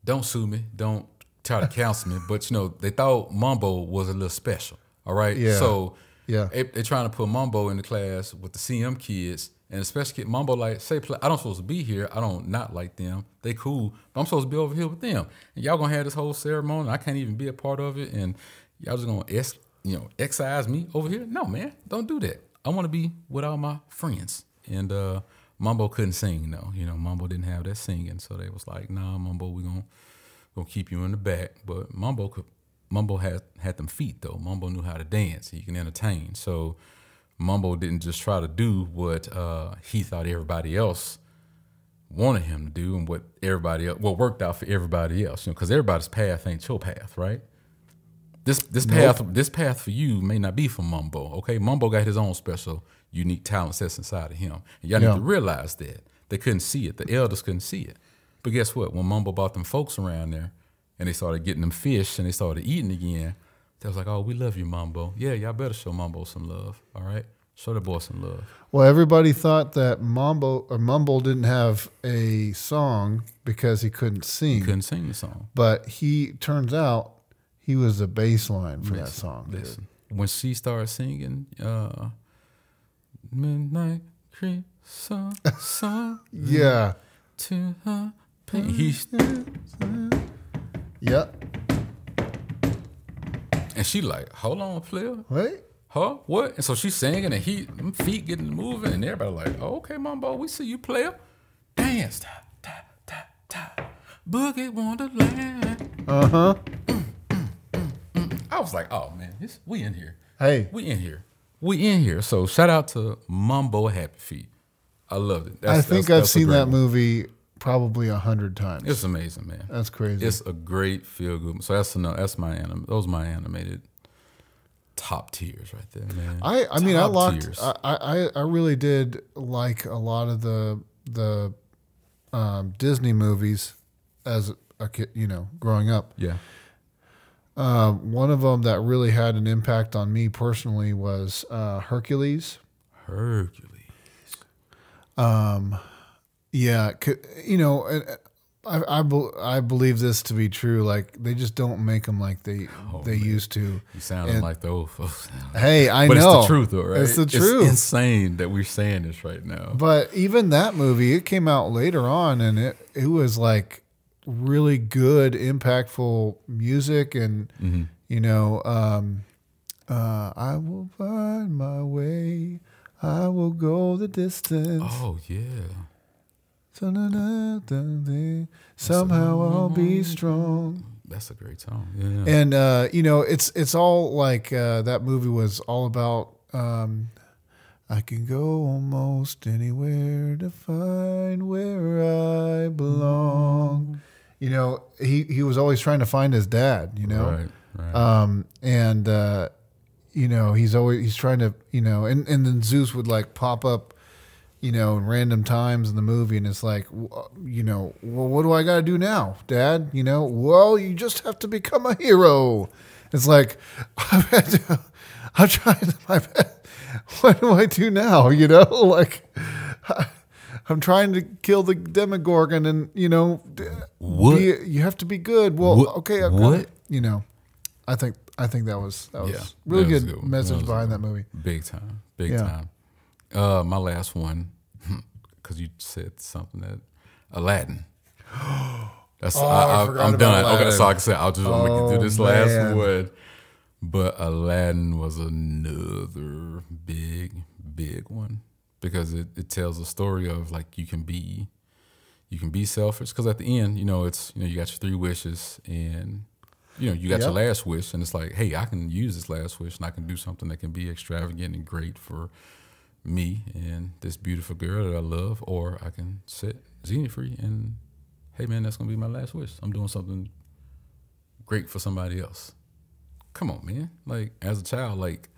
don't sue me, don't try to counsel me, but you know, they thought Mambo was a little special. All right. Yeah. So they're trying to put Mambo in the class with the CM kids, and the special kid Mambo like say, I don't supposed to be here. I don't not like them. They cool, but I'm supposed to be over here with them. And y'all gonna have this whole ceremony. I can't even be a part of it, and y'all just gonna excise me over here? No, man, don't do that. I want to be with all my friends. And Mambo couldn't sing, though. You know, Mambo didn't have that singing, so they was like, nah, Mambo, we gonna keep you in the back. But Mambo had them feet though. Mambo knew how to dance. He can entertain. So Mambo didn't just try to do what he thought everybody else wanted him to do, and what worked out for everybody else. You know, because everybody's path ain't your path, right? This path for you may not be for Mambo. Okay, Mambo got his own special, unique talent sets inside of him, and y'all need to realize that. They couldn't see it. The elders couldn't see it. But guess what? When Mambo brought them folks around there, and they started getting them fish, and they started eating again, they was like, "Oh, we love you, Mambo. Yeah, y'all better show Mambo some love. All right, show the boy some love." Well, everybody thought that Mumble didn't have a song because he couldn't sing. He couldn't sing the song, but turns out. He was the bass line for that song. Listen, when she started singing Midnight Creek song yeah. To her pain. Yep. And she like, hold on, player. Wait. Huh? What? And so she's singing and them feet getting moving and everybody like, oh, okay, Mambo, we see you, player. Dance. Ta, ta, ta, ta. Boogie Wonderland. Uh-huh. I was like, oh man, we in here. Hey. We in here. we in here. So shout out to Mumbo Happy Feet. I loved it. I think I've seen that one. movie probably 100 times. It's amazing, man. That's crazy. It's a great feel good. So that's my those are my animated top tiers right there, man. I mean, I really did like a lot of the Disney movies as a kid, you know, growing up. Yeah. One of them that really had an impact on me personally was Hercules. Yeah, you know, I believe this to be true. Like, they just don't make them like they used to. You sounding like the old folks. Hey, I but know. It's the truth, though, right? It's the truth. It's insane that we're saying this right now. But even that movie, it came out later on, and it was like really good, impactful music, and you know, I will find my way. I will go the distance. Oh yeah. Somehow I'll be strong. That's a great song. Yeah. And you know, it's all like that movie was all about. I can go almost anywhere to find where I belong. You know, he was always trying to find his dad. You know, right. And you know, he's trying to, you know, and then Zeus would like pop up, you know, in random times in the movie, and it's like, you know, well, what do I got to do now, Dad? You know, well, you just have to become a hero. It's like, I'm trying my best. What do I do now? You know, like, I'm trying to kill the Demogorgon, and you know, you have to be good. Well, okay, what? You know, I think that was really good message behind that movie. Big time. My last one, because you said something that Aladdin. That's I'm done. Aladdin. Okay, so like I said, I'll just do this last one. But Aladdin was another big one, because it tells a story of like you can be selfish, because at the end, you know, it's, you know, you got your 3 wishes, and you know, you got your last wish, and it's like, hey, I can use this last wish, and I can do something that can be extravagant and great for me and this beautiful girl that I love, or I can set Xenia free, and hey, man, that's gonna be my last wish. I'm doing something great for somebody else. Come on, man. Like, as a child, like,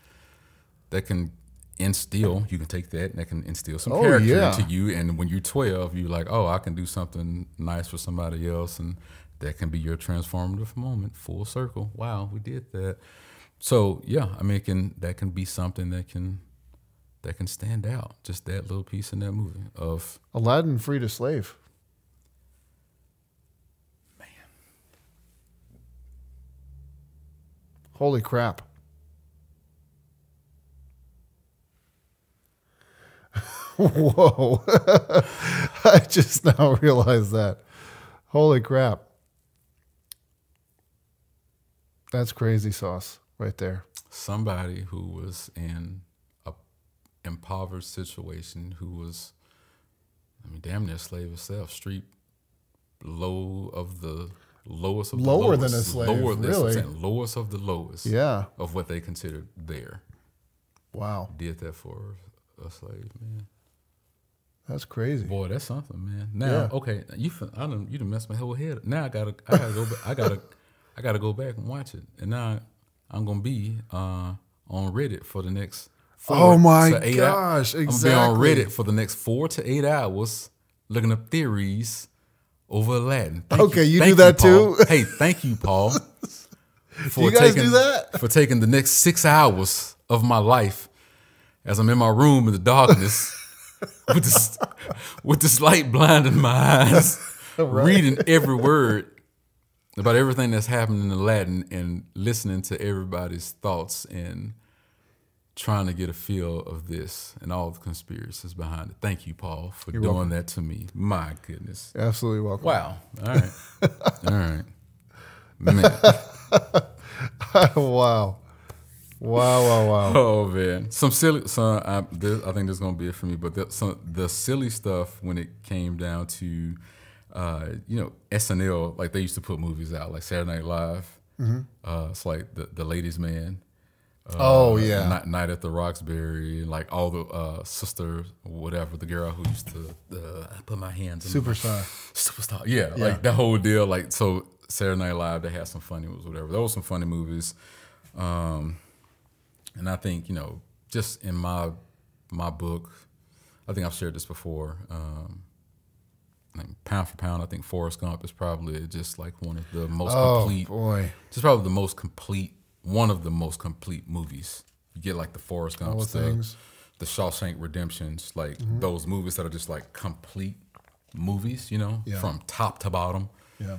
that can instill, you can take that and that can instill some character into you. And when you're 12, you're like, oh, I can do something nice for somebody else. And that can be your transformative moment, full circle. Wow, we did that. So yeah, I mean, that can be something that can stand out. Just that little piece in that movie of Aladdin freed a slave. Man. Holy crap. Whoa. I just now realized that. Holy crap. That's crazy sauce right there. Somebody who was in a impoverished situation, who was, I mean, damn near slave herself, street low of the lowest of the lower lowest. than a slave, Lower, really. Lowest of the lowest. Yeah. Of what they considered there. Wow. Did that for a slave, man. That's crazy. Boy, that's something, man. Now, okay, you done messed my whole head up. Now I gotta go back. I gotta go back and watch it. And now I'm gonna be on Reddit for the next 4 oh my to 8 gosh, hours. exactly. I'm gonna be on Reddit for the next 4 to 8 hours looking up theories over Aladdin. Thank you do that Paul. too? Hey, thank you, Paul. Do you guys do that? For taking the next 6 hours of my life as I'm in my room in the darkness with this light blinding my eyes, reading every word about everything that's happening in Aladdin and listening to everybody's thoughts and trying to get a feel of this and all the conspiracies behind it. Thank you, Paul, for doing that to me. My goodness. Absolutely welcome. Wow. All right. All right. Man. Wow. Wow. Oh man, I think this is gonna be it for me. But the silly stuff when it came down to, you know, SNL, like they used to put movies out like Saturday Night Live. It's like the Ladies Man. Oh yeah, Night at the Roxbury, like all the sister, whatever, the girl who used to put my hands in Superstar. Yeah, like that whole deal. Like so, Saturday Night Live, they had some funny ones, whatever. Those were some funny movies, and I think just in my book, I think I've shared this before. Like pound for pound, I think Forrest Gump is probably just like one of the most complete. Just probably the most complete. One of the most complete movies. You get like the Forrest Gumps, the Shawshank Redemptions, like those movies that are just like complete movies, from top to bottom. Yeah.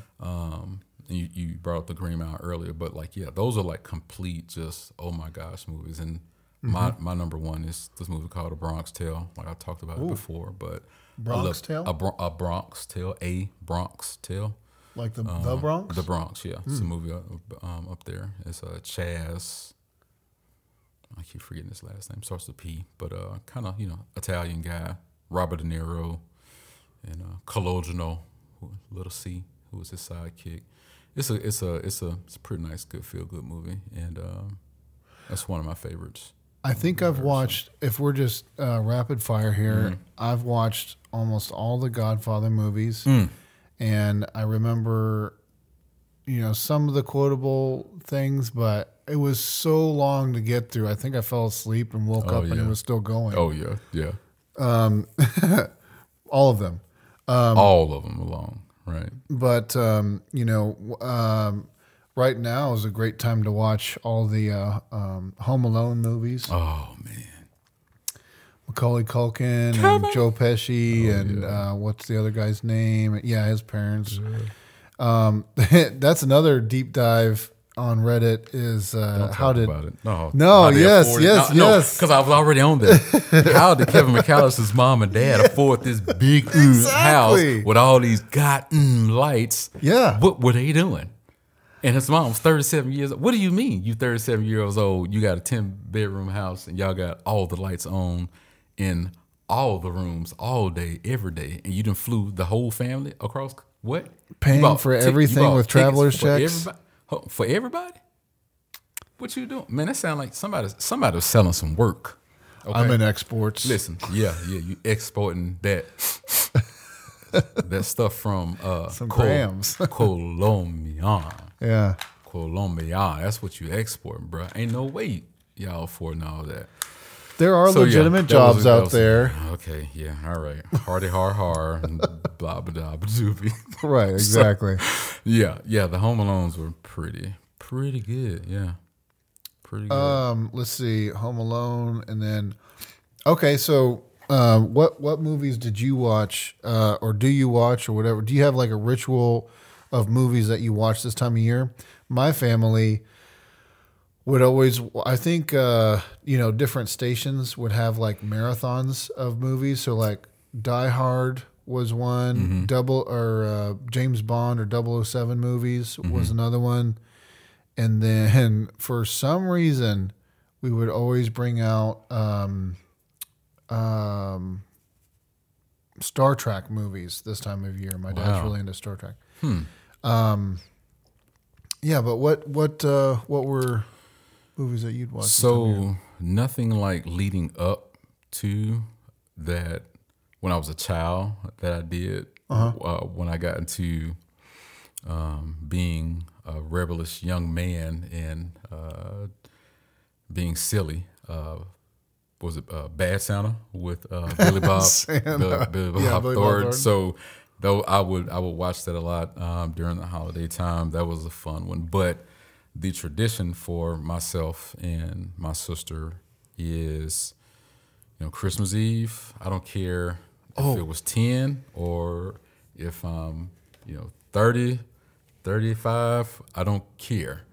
You brought up the Green Mile earlier, but like those are like complete, just oh my gosh movies. And my number one is this movie called A Bronx Tale. Like I talked about it before, but Bronx Tale, a Bronx Tale, a Bronx Tale. Like the Bronx? The Bronx, yeah. It's a movie up there. It's Chaz. I keep forgetting his last name. Starts with P, but kind of Italian guy. Robert De Niro and Colorism, little C, who was his sidekick. It's a pretty nice, good feel good movie, and that's one of my favorites. I think I've watched. If we're just rapid fire here, I've watched almost all the Godfather movies. And I remember, some of the quotable things, but it was so long to get through. I think I fell asleep and woke up and it was still going. Oh, yeah, yeah. All of them. All of them along, right. But, right now is a great time to watch all the Home Alone movies. Oh, man. Macaulay Culkin and Joe Pesci and what's the other guy's name? Yeah, his parents. That's another deep dive on Reddit is how did about it. yes because I was already on there. How did Kevin McAllister's mom and dad afford this big house with all these goddamn lights? Yeah, what were they doing? And his mom was 37 years old. What do you mean you 37 years old? You got a 10-bedroom house and y'all got all the lights on in all the rooms all day, every day, and you done flew the whole family across what? Paying for everything with traveler's checks? For everybody? What you doing? Man, that sound like somebody was selling some work. Okay? I'm in exports. Listen, you exporting that stuff from some grams. Colombia. Yeah. Colombia. That's what you exporting, bro. Ain't no way y'all affording all that. There are legitimate jobs out there. Okay, yeah, all right. Hardy, and blah, blah, blah, doobie. Right, exactly. So, yeah, the Home Alones were pretty good, yeah. Pretty good. Let's see, Home Alone, and then, okay, so what movies did you watch, or do you watch, or whatever? Do you have like a ritual of movies that you watch this time of year? My family would always, I think, different stations would have like marathons of movies. So like Die Hard was one, James Bond or 007 movies was another one. And then for some reason, we would always bring out Star Trek movies this time of year. My dad's really into Star Trek. Yeah, but what were movies that you'd watch? So nothing like leading up to that when I was a child that I did. When I got into being a rebellious young man and being silly. Was it Bad Santa with Billy Bob? Billy Bob Thornton. So though I would watch that a lot during the holiday time. That was a fun one. But the tradition for myself and my sister is, Christmas Eve. I don't care if it was 10 or if I'm, 30, 35. I don't care.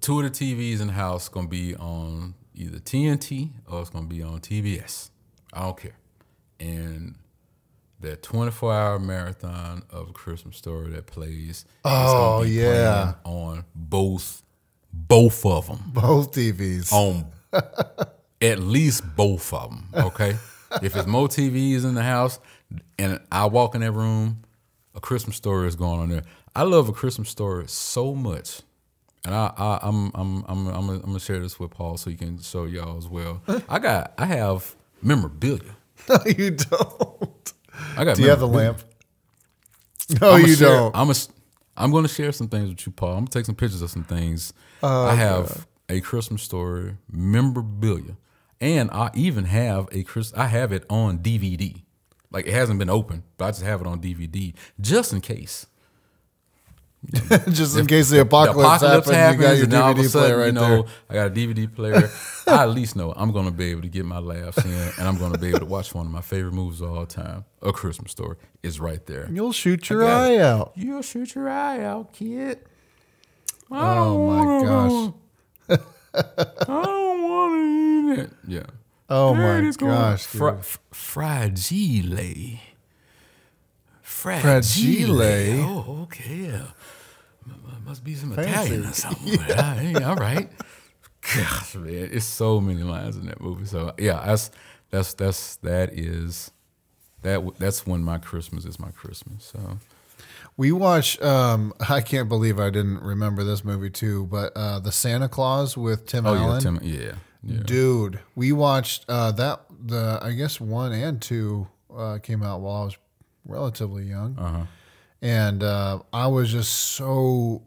2 of the TVs in the house gonna be on either TNT or it's gonna be on TBS. I don't care. And that 24-hour marathon of A Christmas Story that plays. Oh yeah, on both of them. Both TVs. On at least both of them. Okay. If it's more TVs in the house and I walk in that room, A Christmas Story is going on there. I love A Christmas Story so much. And I'm gonna share this with Paul so you can show y'all as well. I have memorabilia. No, you don't. I got. Do you have the lamp? No, you don't. I'm going to share some things with you, Paul. I'm going to take some pictures of some things. I have a Christmas Story memorabilia, and I even have I have it on DVD. Like, it hasn't been opened, but I just have it on DVD just in case. Just in case the apocalypse happens, you got your DVD player right there. I got a DVD player. I at least know I'm going to be able to get my laughs in, and I'm going to be able to watch one of my favorite movies of all time, A Christmas Story, is right there. You'll shoot your eye out. You'll shoot your eye out, kid. Oh my gosh. I don't want to eat it. Yeah. Oh my gosh. Fragile. Fragile. Oh, okay. Yeah. Must be some Fancy. Italian or something. Yeah. All right. Gosh, man, it's so many lines in that movie. So yeah, that's when my Christmas is my Christmas. So we watched. I can't believe I didn't remember this movie too, but the Santa Claus with Tim Allen. Yeah. Dude, we watched that. I guess 1 and 2 came out while I was relatively young, and I was just so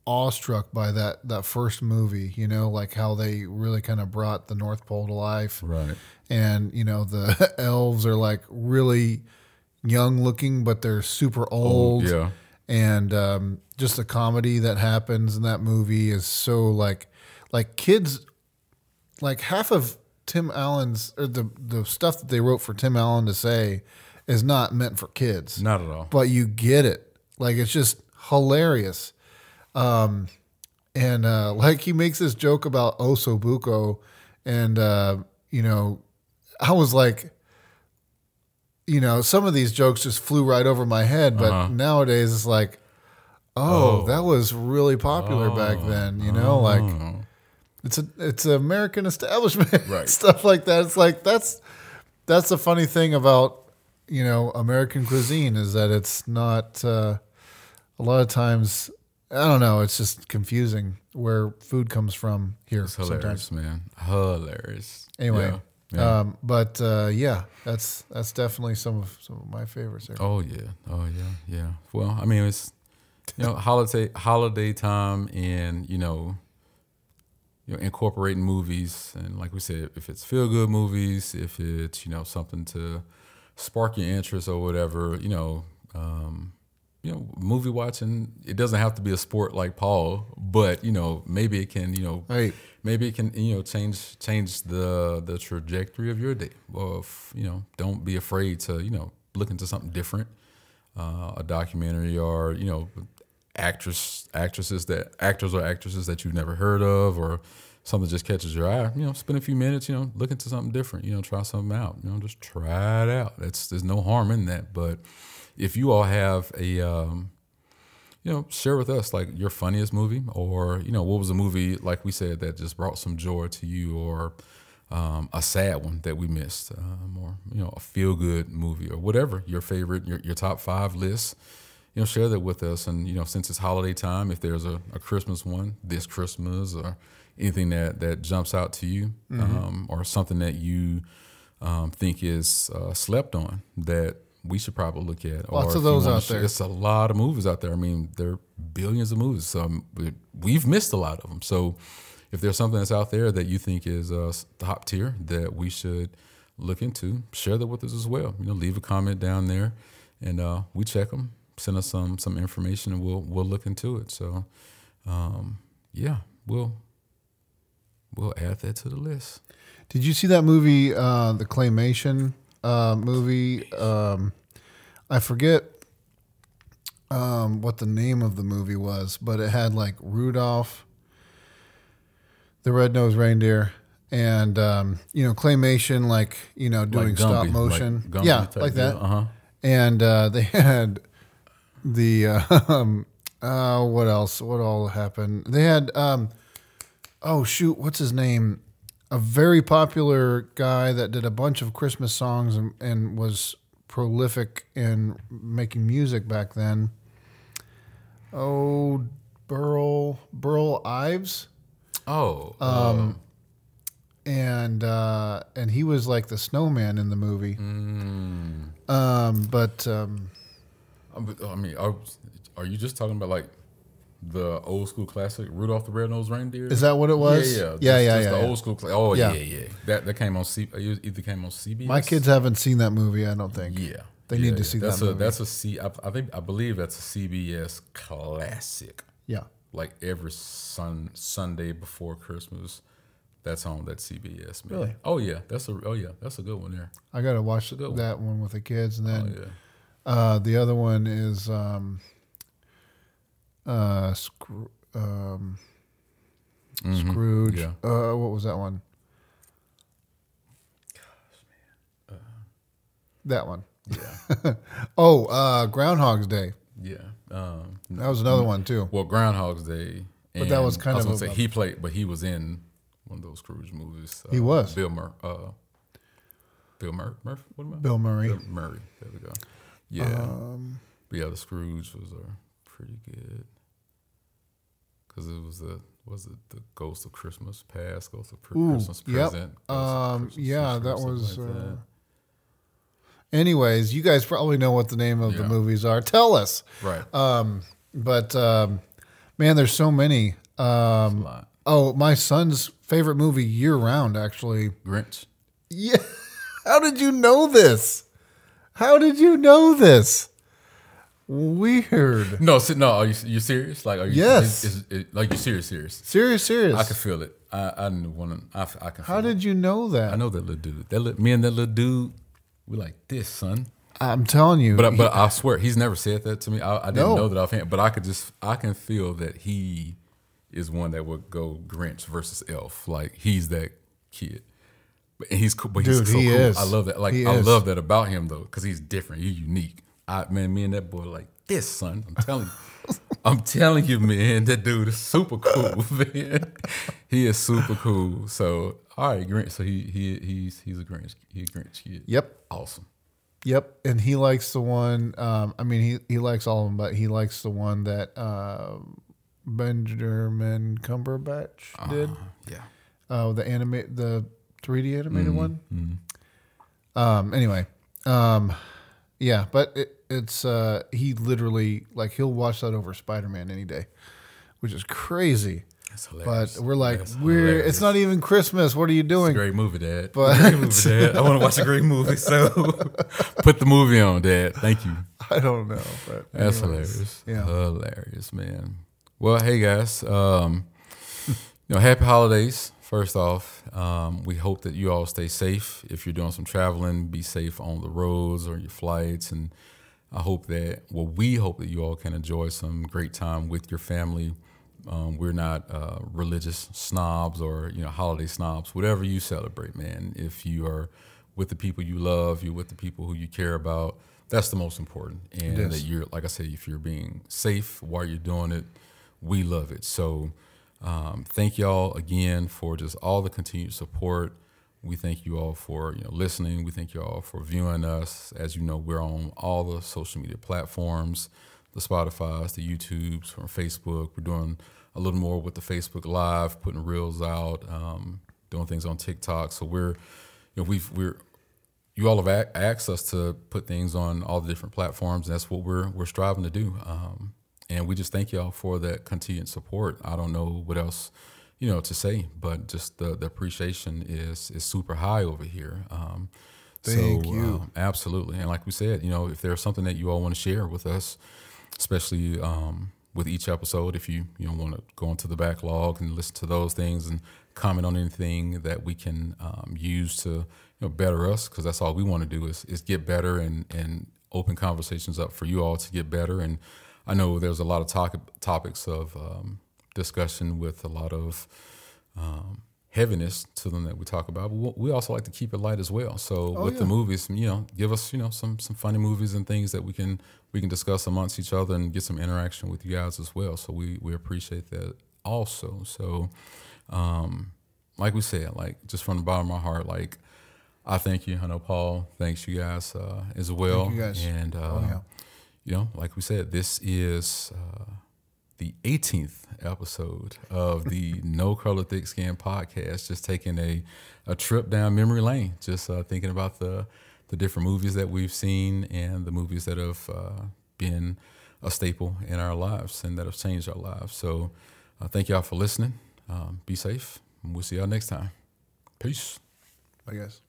awestruck by that first movie. You know, like how they really kind of brought the North Pole to life, right? And you know, the elves are like really young looking, but they're super old. Yeah, and just the comedy that happens in that movie is so like kids. Like half of Tim Allen's or the stuff that they wrote for Tim Allen to say is not meant for kids. Not at all. But you get it. Like, it's just hilarious. And like he makes this joke about Oso Buco, and you know, I was like, you know, some of these jokes just flew right over my head, but nowadays it's like, that was really popular back then, you know, like it's an American establishment, right? Stuff like that. It's like that's the funny thing about, you know, American cuisine is that it's not a lot of times, I don't know, it's just confusing where food comes from here. It's hilarious, sometimes. Man. Hilarious. Anyway, yeah. But yeah, that's definitely some of my favorites there. Oh yeah. Well, I mean, it's, you know, holiday time, and you know, incorporating movies, and like we said, if it's feel good movies, if it's, you know, something to spark your interest or whatever, you know, movie watching, it doesn't have to be a sport like Paul, but you know, maybe it can, you know, right. Maybe it can, you know, change the trajectory of your day. Or if, you know, don't be afraid to, you know, look into something different, a documentary, or, you know, actors or actresses that you've never heard of, or something just catches your eye. You know, spend a few minutes, you know, look into something different, you know, try something out, you know, just try it out. There's no harm in that. But if you all have a, you know, share with us like your funniest movie, or, you know, what was a movie, like we said, that just brought some joy to you, or a sad one that we missed, or, you know, a feel good movie, or whatever your favorite, your top 5 list. You know, share that with us. And, you know, since it's holiday time, if there's a Christmas one this Christmas, or anything that jumps out to you, or something that you think is slept on that we should probably look at. Lots of those out there. It's a lot of movies out there. I mean, there are billions of movies. So we've missed a lot of them. So if there's something that's out there that you think is top tier that we should look into, share that with us as well. You know, leave a comment down there, and we check them. Send us some information, and we'll look into it. So, yeah, we'll add that to the list. Did you see that movie, the claymation movie? I forget what the name of the movie was, but it had like Rudolph the Red-Nosed Reindeer, and you know, claymation, like, you know, doing like stop Gumby, motion, like Gumby yeah, type like that. Deal. And they had the what else? What all happened? They had oh shoot, what's his name? A very popular guy that did a bunch of Christmas songs and was prolific in making music back then. Oh, Burl. Wives. Oh, And he was like the snowman in the movie. I mean, are you just talking about like the old school classic Rudolph the Red-Nosed Reindeer? Is that what it was? Yeah. Yeah. The old school. Oh Yeah. yeah. That came on either came on CBS. My kids haven't seen that movie. I don't think. Yeah, they need to see that movie. I believe that's a CBS classic. Yeah, like every Sunday before Christmas. That's on that CBS. Man. Really? Oh yeah, that's a good one there. I gotta watch that one with the kids, and then yeah. the other one is Scrooge. Yeah. What was that one? Gosh, man. That one. Yeah. Groundhog's Day. Yeah. That was another one too. Well, Groundhog's Day. But that was kind of he played, but he was in one of those Scrooge movies. He was Bill Murray. Bill Murray. What am I? Bill Murray. Bill Murray. There we go. Yeah. But yeah, the Scrooge was pretty good because it was the Ghost of Christmas Past, Ghost of Christmas Present. Yeah, that was. Like that. Anyways, you guys probably know what the name of the movies are. Tell us. Right. Man, there's so many. That's a lot. Oh, my son's favorite movie year round, actually. Grinch. Yeah. How did you know this? Weird. No, are you serious? Like, are you? Yes. Like you're serious? Serious. I can feel it. I want to. I can. How did you know that? I know that little dude. Me and that little dude, we like this, son. I'm telling you. But I swear he's never said that to me. I didn't know that offhand. But I can feel that he is one that would go Grinch versus Elf. Like he's that kid. And he's cool. But he's so cool. Is. I love that. Like I love that about him though, because he's different. He's unique. Me and that boy like this, son. I'm telling you, man. That dude is super cool, man. He is super cool. So all right, Grinch. So he's a Grinch. He's a Grinch kid. Yep. Awesome. Yep, and he likes the one. I mean, he likes all of them, but he likes the one that Benjamin Cumberbatch did. Yeah. The 3D animated one. Mm-hmm. Anyway, yeah, but it's he literally like he'll watch that over Spider-Man any day, which is crazy. That's hilarious. But we're like, it's not even Christmas. What are you doing? It's a great movie, Dad. But great movie, Dad. I want to watch a great movie, so put the movie on, Dad. Thank you. I don't know, but that's hilarious. Yeah, hilarious, man. Well, hey guys, happy holidays. First off, we hope that you all stay safe. If you're doing some traveling, be safe on the roads or your flights, and we hope that you all can enjoy some great time with your family. We're not religious snobs or holiday snobs. Whatever you celebrate, man. If you are with the people you love, you're with the people who you care about. That's the most important. And that you're, like I said, if you're being safe while you're doing it, we love it. So thank y'all again for just all the continued support. We thank you all for listening. We thank you all for viewing us. As you know, we're on all the social media platforms. The Spotify's, the YouTubes, from Facebook. We're doing a little more with the Facebook Live, putting reels out, doing things on TikTok. So you all have asked us to put things on all the different platforms. And that's what we're striving to do. And we just thank y'all for that continued support. I don't know what else, to say, but just the appreciation is super high over here. Thank you. Absolutely. And like we said, if there's something that you all want to share with us, especially with each episode, if you want to go into the backlog and listen to those things and comment on anything that we can use to better us, because that's all we want to do is get better and open conversations up for you all to get better. And I know there's a lot of topics of discussion with a lot of heaviness to them that we talk about, but we also like to keep it light as well. So the movies, give us some funny movies and things that we can discuss amongst each other and get some interaction with you guys as well. So we appreciate that also. So like we said, like just from the bottom of my heart, like I thank you. I know Paul thanks you guys as well. Thank you guys. And like we said, this is the 18th episode of the No Color Thick Skin podcast. Just taking a trip down memory lane, just thinking about the different movies that we've seen and the movies that have been a staple in our lives and that have changed our lives. So thank y'all for listening. Be safe, and we'll see y'all next time. Peace. I guess.